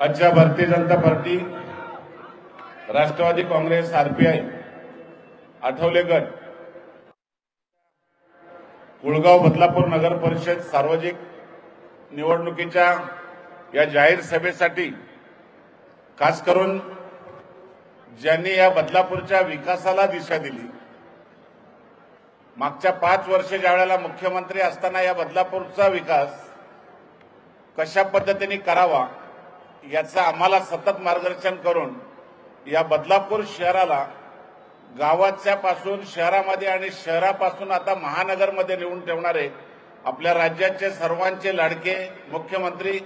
आजच्या Bharatiya Janata party, Rashtrawadi Congress, RPI, Athawale गट, कुळगाव बदलापूर नगर परिषद सार्वजनिक निवडणुकीच्या या जाहीर सभेसाठी खास करून ज्यांनी या बदलापूरच्या विकासाला दिशा दिली, मागच्या 5 वर्ष ज्यावेळेला मुख्यमंत्री असताना या बदलापूरचा विकास कशा पद्धतीने करावा याचं आम्हाला सतत मार्गदर्शन करून या बदलापूर शहराला गावाच्या पासून शहरामध्ये आणि शहरापासून आता महानगरमध्ये नेऊन ठेवणारे आपल्या राज्याचे सर्वांचे लाडके मुख्यमंत्री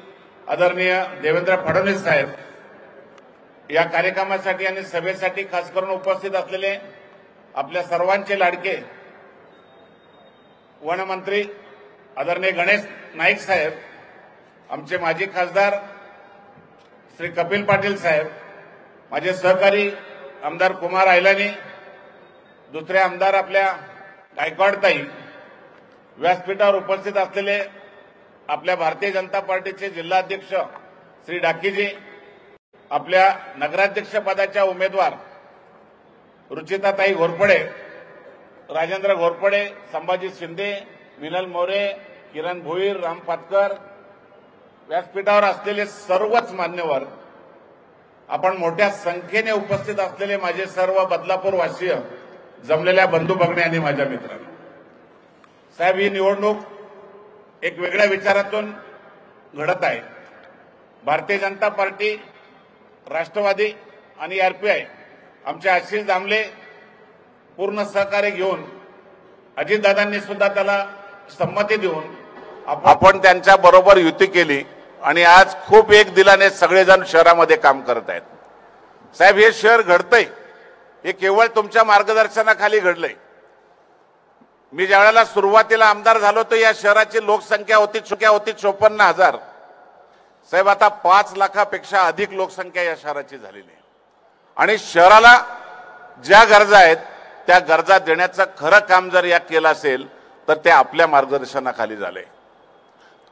आदरणीय देवेंद्र फडणवीस साहेब या कार्यक्रमासाठी आणि सभेसाठी खास करून उपस्थित असलेले आपल्या सर्वांचे लाडके वनमंत्री आदरणीय गणेश नाईक साहेब, आमचे माजी खासदार श्री कपिल पाटील साहेब, माझे सहकारी आमदार कुमार आयलानी, दुसरे आमदार आपल्या गायकवाडताई, व्यासपीठावर उपस्थित असलेले आपल्या भारतीय जनता पार्टीचे जिल्हाध्यक्ष श्री डाकीजी, आपल्या नगराध्यक्ष पदाच्या उमेदवार रुचिताताई घोरपडे, राजेंद्र घोरपडे, संभाजी शिंदे, मिनल मोरे, किरण भोईर, राम पातकर, व्यासपीठावर असलेले सर्वच मान्यवर, आपण मोठ्या संख्येने उपस्थित असलेले माझे सर्व बदलापूर वासीय, जमलेल्या बंधू भगिनी आणि माझ्या मित्रांनो, साहेब, ही निवडणूक एक वेगळ्या विचारातून घडत आहे. भारतीय जनता पार्टी, राष्ट्रवादी आणि आरपीआय आमचे आशिष दामले पूर्ण सहकार्य घेऊन अजितदादांनी सुद्धा त्याला संमती देऊन आपण त्यांच्या बरोबर युती केली आणि आज खूप एक दिलाने सगळेजण शहरामध्ये काम करत आहेत. साहेब, हे शहर घडतंय हे केवळ तुमच्या मार्गदर्शनाखाली घडलंय. मी ज्यावेळेला सुरुवातीला आमदार झालो तर या शहराची लोकसंख्या होती 54,000. साहेब, आता 5 लाखापेक्षा अधिक लोकसंख्या या शहराची झालेली आहे आणि शहराला ज्या गरजा आहेत त्या गरजा देण्याचं खरं काम जर या केलं असेल तर ते आपल्या मार्गदर्शनाखाली झाले.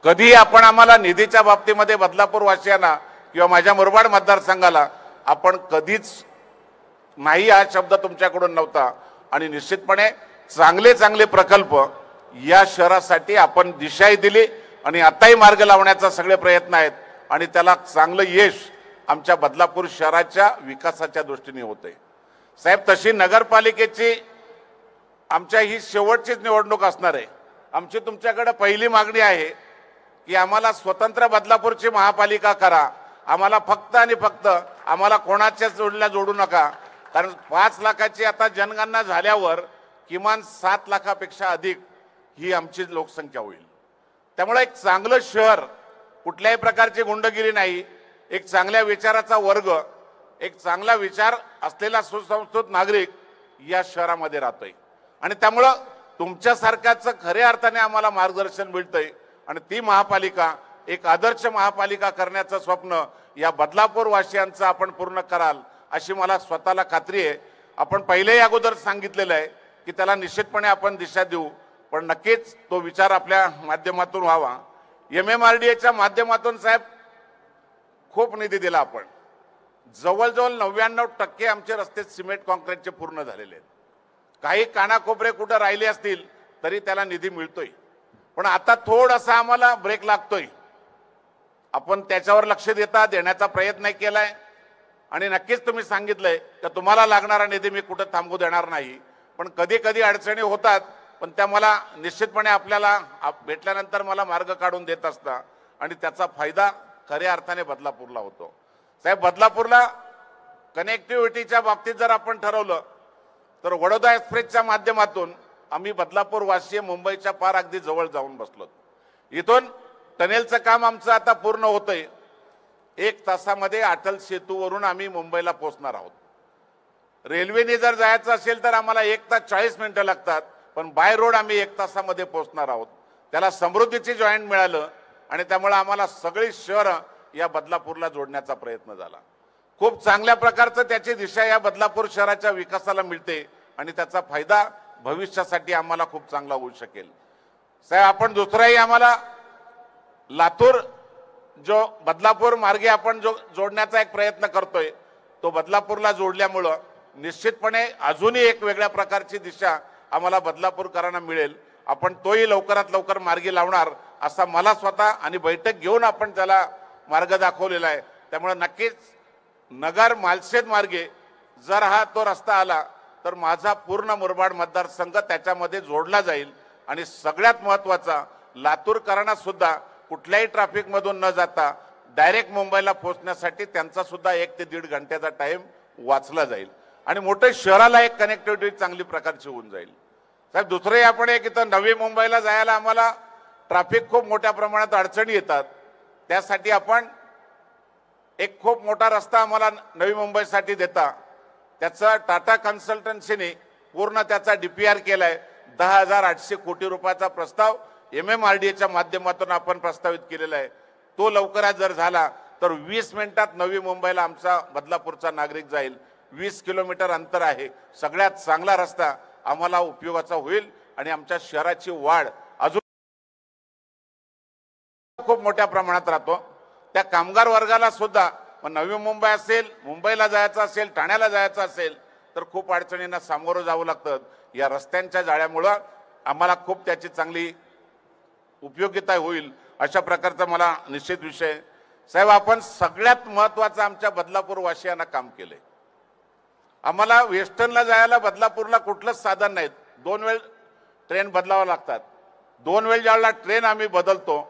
कधी आपण आम्हाला निधीच्या बाबतीमध्ये बदलापूर वासियांना किंवा माझ्या मुरबाड मतदारसंघाला आपण कधीच नाही हा शब्द तुमच्याकडून नव्हता आणि निश्चितपणे चांगले चांगले प्रकल्प या शहरासाठी आपण दिशाही दिली आणि आताही मार्ग लावण्याचा सगळे प्रयत्न आहेत आणि त्याला चांगलं यश आमच्या बदलापूर शहराच्या विकासाच्या दृष्टीने होते. साहेब, तशी नगरपालिकेची आमच्या ही शेवटचीच निवडणूक असणार आहे. आमची तुमच्याकडे पहिली मागणी आहे की आम्हाला स्वतंत्र बदलापूरची महापालिका करा. आम्हाला फक्त आणि फक्त आम्हाला कोणाच्या जोडल्या जोडू नका, कारण 5 लाखाची आता जनगणना झाल्यावर किमान 7 लाखापेक्षा अधिक ही आमची लोकसंख्या होईल. त्यामुळे एक चांगलं शहर, कुठल्याही प्रकारची गुंडगिरी नाही, एक चांगल्या विचाराचा वर्ग, एक चांगला विचार असलेला सुसंस्कृत नागरिक या शहरामध्ये राहतोय आणि त्यामुळं तुमच्यासारख्याचं खऱ्या अर्थाने आम्हाला मार्गदर्शन मिळतंय आणि ती महापालिका एक आदर्श महापालिका करण्याचं स्वप्न या बदलापूर वासियांचं आपण पूर्ण कराल अशी मला स्वतःला खात्री आहे. आपण पहिलेही अगोदर सांगितलेलं आहे की त्याला निश्चितपणे आपण दिशा देऊ, पण नक्कीच तो विचार आपल्या माध्यमातून व्हावा. MMRDAच्या माध्यमातून साहेब खूप निधी दिला. आपण जवळजवळ 99% आमचे रस्ते सिमेंट कॉन्क्रीटचे पूर्ण झालेले आहेत. काही कानाकोपरे कुठे राहिले असतील तरी त्याला निधी मिळतोय, पण आता थोडासा आम्हाला ब्रेक लागतोय. आपण त्याच्यावर लक्ष देण्याचा प्रयत्न केलाय आणि नक्कीच तुम्ही सांगितलंय की तुम्हाला लागणारा निधी मी कुठे थांबू देणार नाही, पण कधी कधी अडचणी होतात, पण त्या मला निश्चितपणे आपल्याला भेटल्यानंतर मला मार्ग काढून देत असता आणि त्याचा फायदा खऱ्या अर्थाने बदलापूरला होतो. साहेब, बदलापूरला कनेक्टिव्हिटीच्या बाबतीत जर आपण ठरवलं तर वडोदरा एक्सप्रेसच्या माध्यमातून आम्ही बदलापूर वासीय मुंबईच्या पार अगदी जवळ जाऊन बसलो. इथून टनेलचं काम आमचं आता पूर्ण होतंय. 1 तासामध्ये अटल सेतूवरून आम्ही मुंबईला पोहोचणार आहोत. रेल्वेने जर जायचं असेल तर आम्हाला 1 तास 40 मिनिटं लागतात, पण बाय रोड आम्ही 1 तासामध्ये पोहोचणार आहोत. त्याला समृद्धीची जॉईंट मिळालं आणि त्यामुळे आम्हाला सगळी शहरं या बदलापूरला जोडण्याचा प्रयत्न झाला. खूप चांगल्या प्रकारचं त्याची दिशा या बदलापूर शहराच्या विकासाला मिळते आणि त्याचा फायदा भविष्यासाठी आम्हाला खूप चांगला होऊ शकेल. साहेब, आपण दुसराही आम्हाला लातूर जो बदलापूर मार्गे आपण जो जोडण्याचा एक प्रयत्न करतोय तो बदलापूरला जोडल्यामुळं निश्चितपणे अजूनही एक वेगळ्या प्रकारची दिशा आम्हाला बदलापूरकरांना मिळेल. आपण तोही लवकरात लवकर मार्गी लावणार असा मला स्वतः आणि बैठक घेऊन आपण त्याला मार्ग दाखवलेला आहे. त्यामुळे नक्कीच नगर मालशेज मार्गे जर हा तो रस्ता आला तर माझा पूर्ण मुरबाड मतदारसंघ त्याच्यामध्ये जोडला जाईल. आणि सगळ्यात महत्त्वाचा लातूरकरांना सुद्धा कुठल्याही ट्रॅफिक मधून न जाता डायरेक्ट मुंबईला पोहोचण्यासाठी त्यांचा सुद्धा 1 ते 1.5 घंट्याचा टाइम वाचला जाईल आणि मोठे शहराला एक कनेक्टिव्हिटी चांगली प्रकारची होऊन जाईल. साहेब दुसरे आपण एक इथं नवी मुंबईला जायला आम्हाला ट्रॅफिक खूप मोठ्या प्रमाणात अडचणी येतात. त्यासाठी आपण एक खूप मोठा रस्ता आम्हाला नवी मुंबईसाठी देता त्याचा टाटा कन्सल्टन्सीने पूर्ण त्याचा DPR केलाय. 10,800 कोटी रुपयाचा प्रस्ताव MMRDAच्या माध्यमातून आपण प्रस्तावित केलेला आहे. तो लवकरात जर झाला तर 20 मिनिटात नवी मुंबईला आमचा बदलापूरचा नागरिक जाईल. 20 किलोमीटर अंतर आहे. सगळ्यात चांगला रस्ता आम्हाला उपयोगाचा होईल आणि आमच्या शहराची वाढ अजून खूप मोठ्या प्रमाणात राहतो. त्या कामगार वर्गाला सुद्धा नवी मुंबई असेल, मुंबईला जायचं असेल, ठाण्याला जायचं असेल तर खूप अडचणींना सामोरं जावं लागतं. या रस्त्यांच्या जाळ्यामुळं आम्हाला खूप त्याची चांगली उपयोगिता होईल अशा प्रकारचा मला निश्चित विषय. साहेब आपण सगळ्यात महत्त्वाचं आमच्या बदलापूर वासियांना काम केलंय. आम्हाला वेस्टर्नला जायला बदलापूरला कुठलंच साधन नाहीत. 2 वेळ ट्रेन बदलावं लागतात. 2 वेळ ज्यावेळेला ट्रेन आम्ही बदलतो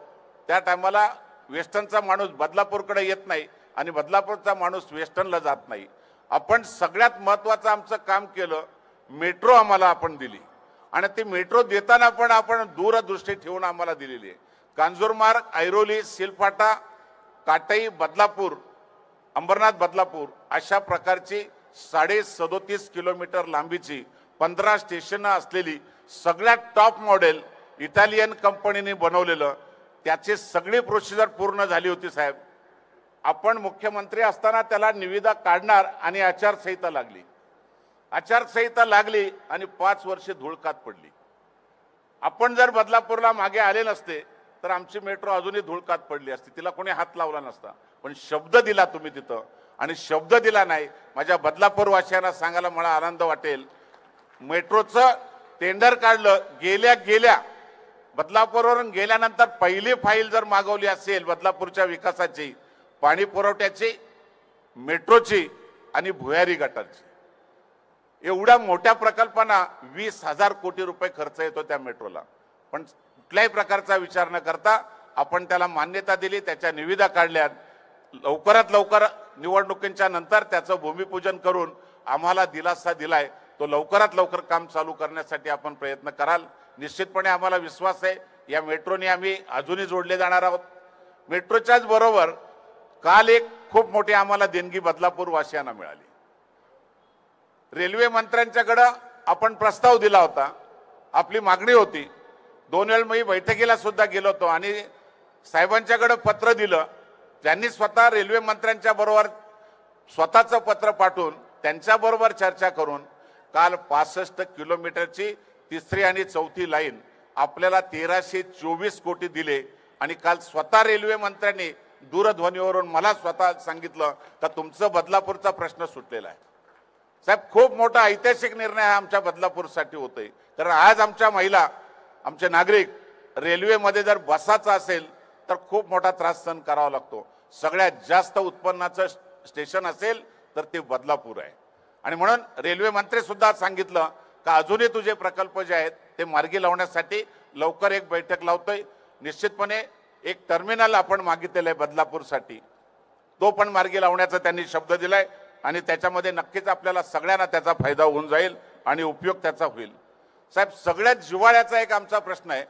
त्या टायमाला वेस्टर्नचा माणूस बदलापूरकडे येत नाही आणि बदलापूरचा माणूस वेस्टर्नला जात नाही. आपण सगळ्यात महत्त्वाचं आमचं काम केलं, मेट्रो आम्हाला आपण दिली आणि ती मेट्रो देताना पण आपण दूरदृष्टी ठेवून आम्हाला दिलेली आहे. कांजूरमार्ग, ऐरोली, सिलफाटा, काटई, बदलापूर, अंबरनाथ बदलापूर अशा प्रकारची 37.5 किलोमीटर लांबीची 15 स्टेशनं असलेली सगळ्यात टॉप मॉडेल इटालियन कंपनीने बनवलेलं त्याची सगळी प्रोसिजर पूर्ण झाली होती. साहेब आपण मुख्यमंत्री असताना त्याला निविदा काढणार आणि आचारसंहिता लागली. आचारसंहिता लागली आणि 5 वर्षे धुळकात पडली. आपण जर बदलापूरला मागे आले नसते तर आमची मेट्रो अजूनही धुळकात पडली असती. तिला कोणी हात लावला नसता. पण शब्द दिला तुम्ही तिथं आणि शब्द दिला नाही. माझ्या बदलापूर वासियांना सांगायला मला आनंद वाटेल, मेट्रोचं टेंडर काढलं. गेल्या बदलापूरवरून गेल्यानंतर पहिली फाईल जर मागवली असेल बदलापूरच्या विकासाची, पाणी पुरवठ्याची, मेट्रोची आणि भुयारी गटारची, एवढ्या मोठ्या प्रकल्पांना 20,000 कोटी रुपये खर्च येतो त्या मेट्रोला. पण कुठल्याही प्रकारचा विचार न करता आपण त्याला मान्यता दिली, त्याच्या निविदा काढल्या. लवकरात लवकर निवडणुकींच्या नंतर त्याचं भूमिपूजन करून आम्हाला दिलासा दिलाय. तो लवकरात लवकर काम चालू करण्यासाठी आपण प्रयत्न कराल. निश्चितपणे आम्हाला विश्वास आहे या मेट्रोने आम्ही अजूनही जोडले जाणार आहोत. मेट्रोच्याच बरोबर काल एक खूप मोठी आम्हाला देणगी बदलापूर वासियांना मिळाली. रेल्वे मंत्र्यांच्याकडे आपण प्रस्ताव दिला होता. आपली मागणी होती. 2 वेळ मी बैठकीला सुद्धा गेलो होतो आणि साहेबांच्याकडे पत्र दिलं. त्यांनी स्वतः रेल्वे मंत्र्यांच्या बरोबर स्वतःचं पत्र पाठवून त्यांच्याबरोबर चर्चा करून काल 65 किलोमीटरची 3री आणि 4थी लाईन आपल्याला 1324 कोटी दिले. आणि काल स्वतः रेल्वे मंत्र्यांनी दूरध्वनीवरून मला स्वतः सांगितलं का तुमचं बदलापूरचा प्रश्न सुटलेला आहे. साहेब खूप मोठा ऐतिहासिक निर्णय हा आमच्या बदलापूरसाठी होतोय. कारण आज आमच्या महिला, आमचे नागरिक रेल्वेमध्ये जर बसायचं असेल तर खूप मोठा त्रास सहन करावा लागतो. सगळ्यात जास्त उत्पन्नाचं स्टेशन असेल तर ते बदलापूर आहे. आणि म्हणून रेल्वे मंत्री सुद्धा सांगितलं का अजूनही तुझे प्रकल्प जे आहेत ते मार्गी लावण्यासाठी लवकर एक बैठक लावतोय. निश्चितपणे एक टर्मिनल आपण मागितलेलं आहे बदलापूरसाठी, तो पण मार्गी लावण्याचा त्यांनी शब्द दिलाय आणि त्याच्यामध्ये नक्कीच आपल्याला सगळ्यांना त्याचा फायदा होऊन जाईल आणि उपयोग त्याचा होईल. साहेब सगळ्यात जिव्हाळ्याचा एक आमचा प्रश्न आहे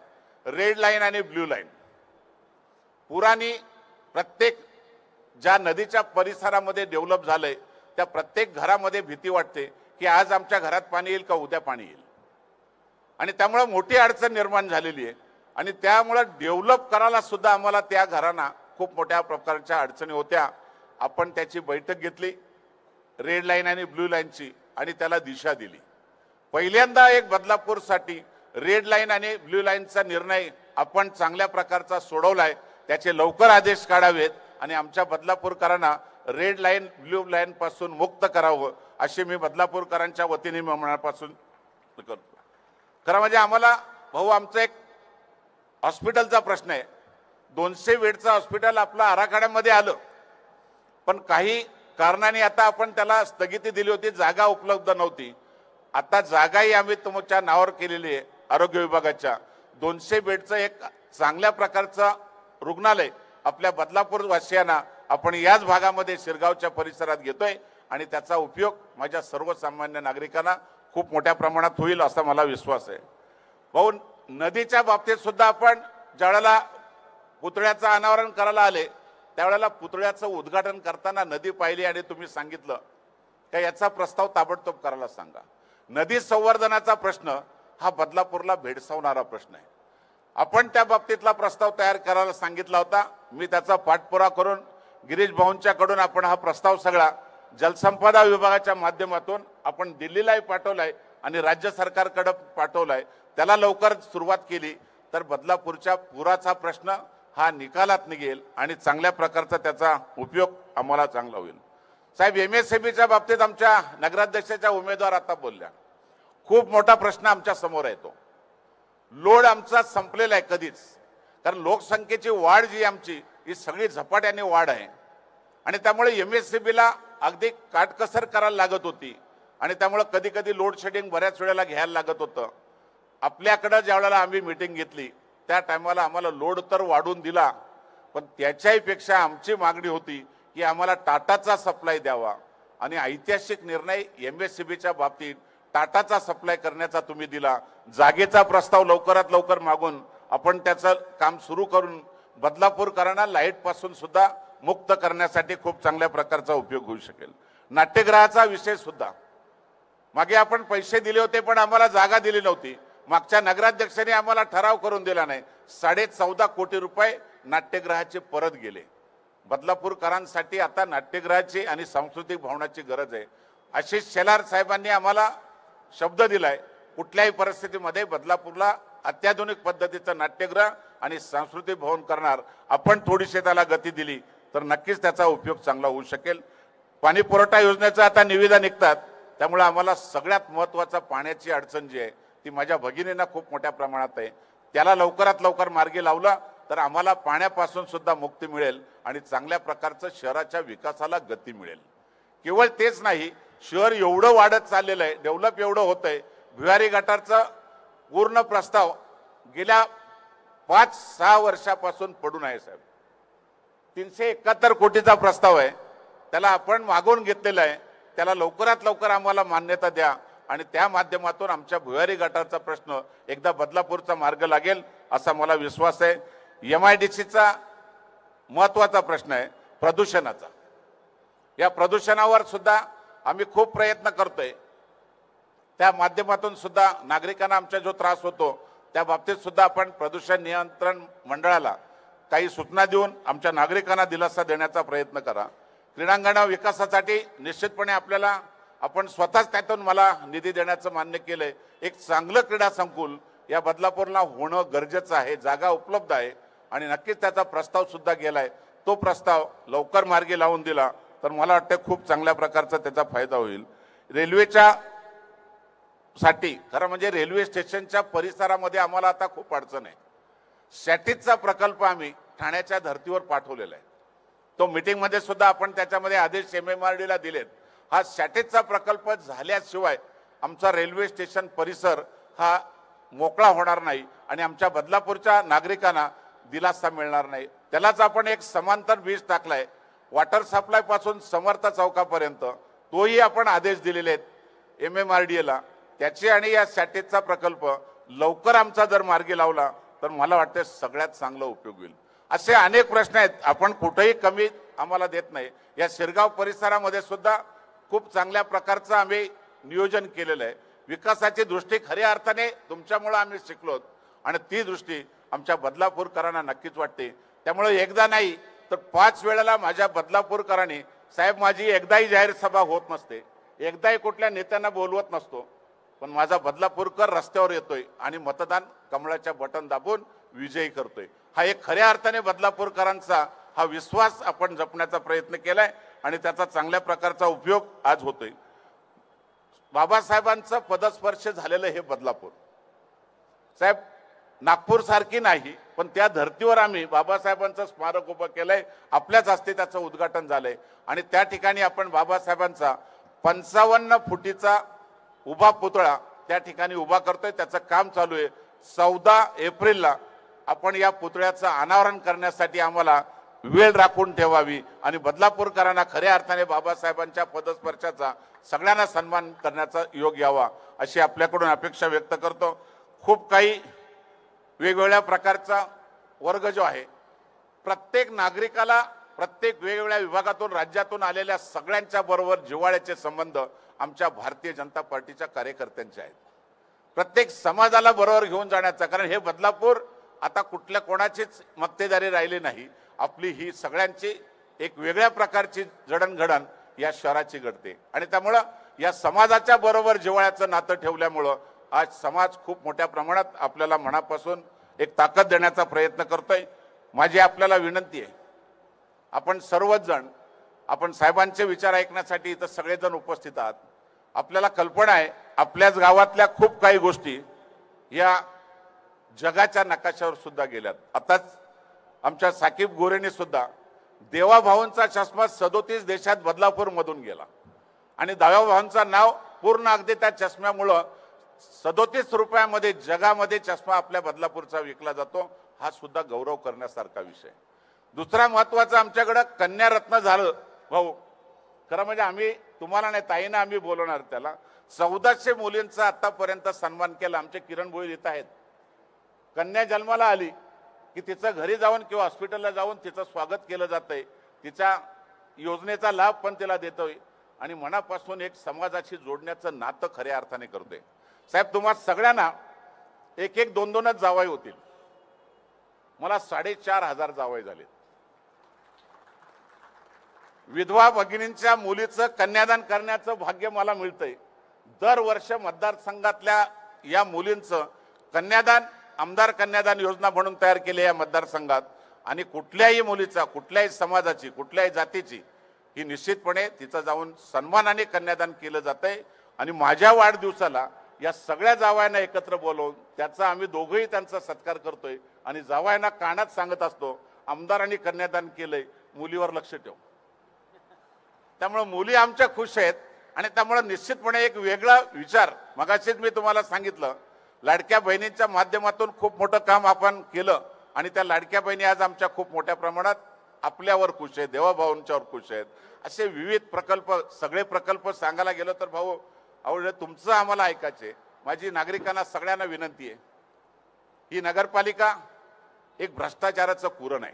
रेड लाईन आणि ब्ल्यू लाईन. पुराणी प्रत्येक ज्या नदीच्या परिसरामध्ये डेव्हलप झालंय त्या प्रत्येक घरामध्ये भीती वाटते की आज आमच्या घरात पाणी येईल का उद्या पाणी येईल. आणि त्यामुळे मोठी अडचण निर्माण झालेली आहे. आणि त्यामुळे डेव्हलप करायला सुद्धा आम्हाला त्या घरांना खूप मोठ्या प्रकारच्या अडचणी होत्या. आपण त्याची बैठक घेतली रेड लाईन आणि ब्ल्यू लाईनची आणि त्याला दिशा दिली. पहिल्यांदा एक बदलापूरसाठी रेड लाईन आणि ब्ल्यू लाईनचा निर्णय आपण चांगल्या प्रकारचा सोडवलाय. त्याचे लवकर आदेश काढावेत आणि आमच्या बदलापूरकरांना रेड लाईन ब्ल्यू लाईन पासून मुक्त करावं अशी मी बदलापूरकरांच्या वतीने मनापासून करतो. खरं म्हणजे आम्हाला भाऊ आमचं एक हॉस्पिटलचा प्रश्न आहे. 200 बेडचं हॉस्पिटल आपलं आराखड्यामध्ये आलं, पण काही कारणाने आता आपण त्याला स्थगिती दिली होती, जागा उपलब्ध नव्हती. आता जागाही आम्ही तुमच्या नावावर केलेली आहे. आरोग्य विभागाच्या 200 बेडचं एक चांगल्या प्रकारचं रुग्णालय आपल्या बदलापूर वासियांना आपण याच भागामध्ये शिरगावच्या परिसरात घेतोय आणि त्याचा उपयोग माझ्या सर्वसामान्य नागरिकांना खूप मोठ्या प्रमाणात होईल असा मला विश्वास आहे. भाऊ नदीच्या बाबतीत सुद्धा आपण ज्यावेळेला पुतळ्याचं अनावरण करायला आले त्यावेळेला पुतळ्याचं उद्घाटन करताना नदी पाहिली आणि तुम्ही सांगितलं का याचा प्रस्ताव ताबडतोब करायला सांगा. नदी संवर्धनाचा प्रश्न हा बदलापूरला भेडसावणारा प्रश्न आहे. आपण त्या बाबतीतला प्रस्ताव तयार करायला सांगितला होता. मी त्याचा पाठपुरावा करून गिरीश भाऊंच्याकडून आपण हा प्रस्ताव सगळा जलसंपदा विभागाच्या माध्यमातून आपण दिल्लीलाही पाठवलाय आणि राज्य सरकारकडे पाठवलाय. त्याला लवकर सुरुवात केली तर बदलापूरच्या पुराचा प्रश्न हा निकालात निघेल आणि चांगल्या प्रकारचा त्याचा उपयोग आम्हाला चांगला होईल. साहेब MSCBच्या बाबतीत आमच्या नगराध्यक्षाच्या उमेदवार आता बोलल्या. खूप मोठा प्रश्न आमच्या समोर आहे. तो लोड आमचा संपलेला आहे कधीच, कारण लोकसंख्येची वाढ जी आमची ही सगळी झपाट्याने वाढ आहे आणि त्यामुळे MSCBला अगदी काटकसर करायला लागत होती आणि त्यामुळे कधी कधी लोड शेडिंग बऱ्याच वेळेला घ्यायला लागत होतं. आपल्याकडे ज्या वेळेला आम्ही मीटिंग घेतली त्या टायमाला आम्हाला लोड तर वाढून दिला, पण त्याच्याही पेक्षा आमची मागणी होती की आम्हाला टाटाचा सप्लाय द्यावा आणि ऐतिहासिक निर्णय MSCBच्या बाबतीत टाटाचा सप्लाय करण्याचा तुम्ही दिला. जागेचा प्रस्ताव लवकरात लवकर मागून आपण त्याचं काम सुरू करून बदलापूरकरांना लाईट पासून सुद्धा मुक्त करण्यासाठी खूप चांगल्या प्रकारचा उपयोग होऊ शकेल. नाट्यगृहाचा विषय सुद्धा मागे आपण पैसे दिले होते पण आम्हाला जागा दिली नव्हती. मागच्या नगराध्यक्षांनी आम्हाला ठराव करून दिला नाही. 14.5 कोटी रुपये नाट्यगृहाचे परत गेले. बदलापूरकरांसाठी आता नाट्यगृहाची आणि सांस्कृतिक भवनाची गरज आहे. आशिष शेलार साहेबांनी आम्हाला शब्द दिलाय कुठल्याही परिस्थितीमध्ये बदलापूरला अत्याधुनिक पद्धतीचं नाट्यगृह आणि सांस्कृतिक भवन करणार. आपण थोडीशी त्याला गती दिली तर नक्कीच त्याचा उपयोग चांगला होऊ शकेल. पाणी पुरवठा योजनेचं आता निविदा निघतात, त्यामुळे आम्हाला सगळ्यात महत्त्वाचा पाण्याची अडचण जी आहे ती माझ्या भगिनींना खूप मोठ्या प्रमाणात आहे. त्याला लवकरात लवकर मार्गी लावला तर आम्हाला पाण्यापासून सुद्धा मुक्ती मिळेल आणि चांगल्या प्रकारचं शहराच्या विकासाला गती मिळेल. केवळ तेच नाही, शहर एवढं वाढत चाललेलं आहे, डेव्हलप एवढं होतंय. भुयारी गटारचा पूर्ण प्रस्ताव गेल्या 5-6 वर्षापासून पडून आहे साहेब. 371 कोटीचा प्रस्ताव आहे, त्याला आपण मागून घेतलेला आहे. त्याला लवकरात लवकर आम्हाला मान्यता द्या आणि त्या माध्यमातून आमच्या भुयारी गटारचा प्रश्न एकदा बदलापूरचा मार्ग लागेल असा मला विश्वास आहे. MIDCचा महत्त्वाचा प्रश्न आहे प्रदूषणाचा. या प्रदूषणावर सुद्धा आम्ही खूप प्रयत्न करतोय. त्या माध्यमातून सुद्धा नागरिकांना आमचा जो त्रास होतो त्या बाबतीत सुद्धा आपण प्रदूषण नियंत्रण मंडळाला काही सूचना देऊन आमच्या नागरिकांना दिलासा देण्याचा प्रयत्न करा. क्रीडांगण विकासासाठी निश्चितपणे आपल्याला आपण स्वतःच त्यातून मला निधी देण्याचं मान्य केलंय. एक चांगलं क्रीडा संकुल या बदलापूरला होणं गरजेचं आहे. जागा उपलब्ध आहे आणि नक्कीच त्याचा प्रस्ताव सुद्धा गेलाय. तो प्रस्ताव लवकर मार्गी लावून दिला तर मला वाटतं खूप चांगल्या प्रकारचा त्याचा फायदा होईल. रेल्वेच्या साठी खरं म्हणजे रेल्वे स्टेशनच्या परिसरामध्ये आम्हाला आता खूप अडचण आहे. सॅटिसचा प्रकल्प आम्ही ठाण्याच्या धर्तीवर पाठवलेला आहे. तो मीटिंगमध्ये सुद्धा आपण त्याच्यामध्ये आदेश MMRDला दिलेत. हा सॅटिसचा प्रकल्प झाल्याशिवाय आमचा रेल्वे स्टेशन परिसर हा मोकळा होणार नाही आणि आमच्या बदलापूरच्या नागरिकांना दिलासा मिळणार नाही. त्यालाच आपण एक समांतर बीज टाकलाय वॉटर सप्लाय पासून समर्थ चौकापर्यंत. तोही आपण आदेश दिलेले आहेत MMRDला. त्याची आणि या सॅटिसचा प्रकल्प लवकर आमचा जर मार्गी लावला तर मला वाटतं सगळ्यात चांगला उपयोग होईल. असे अनेक प्रश्न आहेत, आपण कुठेही कमी आम्हाला देत नाही. या शिरगाव परिसरामध्ये सुद्धा खूप चांगल्या प्रकारचं आम्ही नियोजन केलेलं आहे. विकासाची दृष्टी खऱ्या अर्थाने तुमच्यामुळे आम्ही शिकलो आणि ती दृष्टी आमच्या बदलापूरकरांना नक्कीच वाटते. त्यामुळे एकदा नाही तर 5 वेळेला माझ्या बदलापूरकरांनी साहेब माझी एकदाही जाहीर सभा होत नसते, एकदाही कुठल्या नेत्यांना बोलवत नसतो, पण माझा बदलापूरकर रस्त्यावर येतोय आणि मतदान कमळाच्या बटन दाबून विजयी करतोय। हा एक खऱ्या अर्थाने बदलापूरकरांचा हा विश्वास आपण जपण्याचा प्रयत्न केलाय आणि त्याचा चांगल्या प्रकारचा उपयोग आज होतोय। बाबासाहेबांचं पदस्पर्श झालेलं हे बदलापूर साहेब नागपूर सारखी नाही, पण त्या धर्तीवर आम्ही बाबासाहेबांचं स्मारक उभं केलंय, आपल्याच हस्ते त्याचं उद्घाटन झालंय आणि त्या ठिकाणी आपण बाबासाहेबांचा 55 फुटीचा उभा पुतळा त्या ठिकाणी उभा करतोय। त्याचं काम चालू आहे। 14 एप्रिलला आपण या पुतळ्याचं अनावरण करण्यासाठी आम्हाला वेळ राखून ठेवावी आणि बदलापूरकरांना खऱ्या अर्थाने बाबासाहेबांच्या पदस्पर्शाचा सगळ्यांना सन्मान करण्याचा योग यावा अशी आपल्याकडून अपेक्षा व्यक्त करतो। खूप काही वेगवेगळ्या प्रकारचा वर्ग जो आहे, प्रत्येक नागरिकाला प्रत्येक वेगवेगळ्या विभागातून राज्यातून आलेल्या सगळ्यांच्या बरोबर जिव्हाळ्याचे संबंध आमच्या भारतीय जनता पार्टीच्या कार्यकर्त्यांचे आहेत। प्रत्येक समाजाला बरोबर घेऊन जाण्याचा, कारण हे बदलापूर आता कुठल्या कोणाचीच मक्तेदारी राहिली नाही, आपली ही सगळ्यांची एक वेगळ्या प्रकारची जडणघडण या शहराची घडते आणि त्यामुळं या समाजाच्या बरोबर जिव्हाळ्याचं नातं ठेवल्यामुळं आज समाज खूप मोठ्या प्रमाणात आपल्याला मनापासून एक ताकद देण्याचा प्रयत्न करतोय। माझी आपल्याला विनंती आहे, आपण सर्वच जण आपण साहेबांचे विचार ऐकण्यासाठी इथं सगळेजण उपस्थित आहात। आपल्याला कल्पना आहे आपल्याच गावातल्या खूप काही गोष्टी या जगाच्या नकाशावर सुद्धा गेल्यात। आताच आमच्या साकीब गोरेने सुद्धा देवाभाऊंचा चष्मा 37 देशात बदलापूर मधून गेला आणि देवाभाऊंचा नाव पूर्ण अगदी त्या चष्म्यामुळं 37 रुपयामध्ये जगामध्ये चष्मा आपल्या बदलापूरचा विकला जातो। हा सुद्धा गौरव करण्यासारखा विषय। दुसरा महत्वाचा आमच्याकडे कन्यारत्न झालं भाऊ, खरं म्हणजे आम्ही तुम्हाला नाही ताईंना आम्ही बोलवणार त्याला 1400 मुलींचा आतापर्यंत सन्मान केला। आमचे किरण भोईर इथं आहेत। कन्या जन्माला आली की तिचं घरी जाऊन किंवा हॉस्पिटलला जाऊन तिचं स्वागत केलं जातंय, तिच्या योजनेचा लाभ पण तिला देतोय आणि मनापासून एक समाजाशी जोडण्याचं नातं खऱ्या अर्थाने करतोय। साहेब तुम्हा सगळ्यांना एक एक दोन दोनच जावई होतील, मला 4500 जावई झाले। विधवा भगिनींच्या मुलीचं कन्यादान करण्याचं भाग्य मला मिळतंय। दरवर्ष मतदारसंघातल्या या मुलींचं कन्यादान आमदार कन्यादान योजना म्हणून तयार केली या मतदारसंघात आणि कुठल्याही मुलीचा कुठल्याही समाजाची कुठल्याही जातीची ही निश्चितपणे तिचं जाऊन सन्मानाने कन्यादान केलं जातंय आणि माझ्या वाढदिवसाला या सगळ्या जावयांना एकत्र बोलवून त्याचा आम्ही दोघंही त्यांचा सत्कार करतोय आणि जावयांना कानात सांगत असतो आमदारांनी कन्यादान केलंय, मुलीवर लक्ष ठेव। त्यामुळे मुली आमच्या खुश आहेत आणि त्यामुळे निश्चितपणे एक वेगळा विचार मगाशीच मी तुम्हाला सांगितलं, लाडक्या बहिणींच्या माध्यमातून खूप मोठं काम आपण केलं आणि त्या लाडक्या बहिणी आज आमच्या खूप मोठ्या प्रमाणात आपल्यावर खुश आहेत, देवाभाऊंच्यावर खुश आहेत। असे विविध प्रकल्प सगळे प्रकल्प सांगायला गेलो तर भाऊ आवडलं तुमचं आम्हाला ऐकायचे। माझी नागरिकांना सगळ्यांना विनंती आहे, ही नगरपालिका एक भ्रष्टाचाराचं कुरण आहे।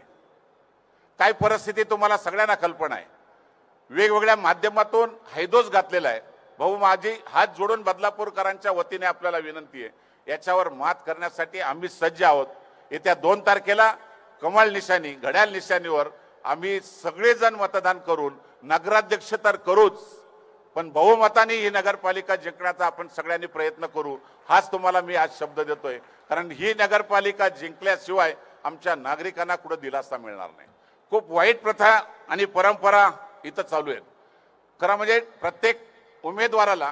काय परिस्थिती तुम्हाला सगळ्यांना कल्पना आहे, वेगवेगळ्या माध्यमातून हैदोस घातलेला आहे। भाऊ माझी हात जोडून बदलापूरकरांच्या वतीने आपल्याला विनंती आहे, याच्यावर मात करण्यासाठी आम्ही सज्ज आहोत। येत्या 2 तारखेला कमळ निशाणी घड्याळ निशाणीवर आम्ही सगळेजण मतदान करून नगराध्यक्ष तर करूच, पण बहुमताने ही नगरपालिका जिंकण्याचा आपण सगळ्यांनी प्रयत्न करू, हाच तुम्हाला मी आज शब्द देतोय। कारण ही नगरपालिका जिंकल्याशिवाय आमच्या नागरिकांना कुठे दिलासा मिळणार नाही। खूप वाईट प्रथा आणि परंपरा इथं चालू आहेत। खरं म्हणजे प्रत्येक उमेदवाराला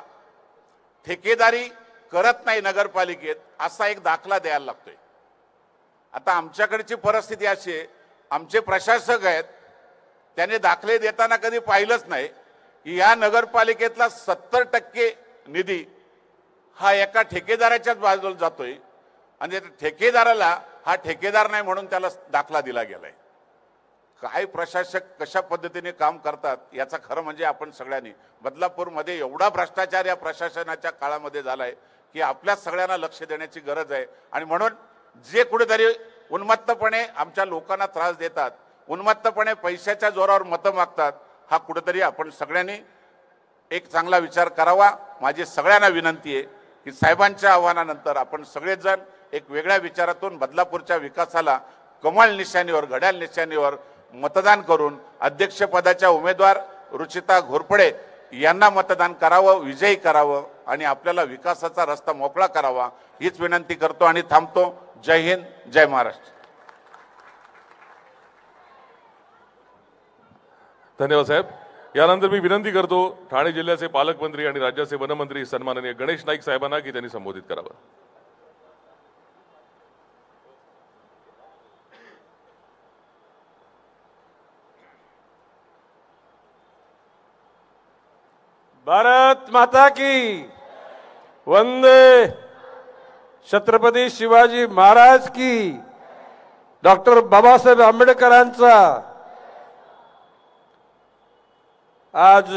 ठेकेदारी करत नाही नगरपालिकेत असा एक दाखला द्यायला लागतोय। आता आमच्याकडची परिस्थिती अशी आहे, आमचे प्रशासक आहेत त्यांनी दाखले देताना कधी पाहिलंच नाही की या नगरपालिकेतला 70% निधी हा एका ठेकेदाराच्याच बाजूला जातोय आणि ठेकेदाराला हा ठेकेदार नाही म्हणून त्याला दाखला दिला गेलाय। काय प्रशासक कशा पद्धतीने काम करतात याचा खरं म्हणजे आपण सगळ्यांनी बदलापूरमध्ये एवढा भ्रष्टाचार या प्रशासनाच्या काळामध्ये झालाय की आपल्या सगळ्यांना लक्ष देण्याची गरज आहे। आणि म्हणून जे कुठेतरी उन्मत्तपणे आमच्या लोकांना त्रास देतात, उन्मत्तपणे पैशाच्या जोरावर मतं मागतात, हा कुठेतरी आपण सगळ्यांनी एक चांगला विचार करावा। माझी सगळ्यांना विनंती आहे की साहेबांच्या आव्हानानंतर आपण सगळेजण एक वेगळ्या विचारातून बदलापूरच्या विकासाला कमळ निशाणीवर घड्याळ निशाणीवर मतदान करून अध्यक्षपदाच्या उमेदवार रुचिता घोरपडे यांना मतदान करावं, विजयी करावं आणि आपल्याला विकासाचा रस्ता मोकळा करावा हीच विनंती करतो आणि थांबतो. जय हिंद, जय महाराष्ट्र. धन्यवाद साहेब. यानंतर मी विनंती करतो ठाणे जिल्ह्याचे पालकमंत्री आणि राज्याचे वनमंत्री सन्माननीय गणेश नाईक साहेबांना की त्यांनी संबोधित करावं. भारत माता की वंदे. छत्रपती शिवाजी महाराज की. डॉक्टर बाबासाहेब आंबेडकरांचा आज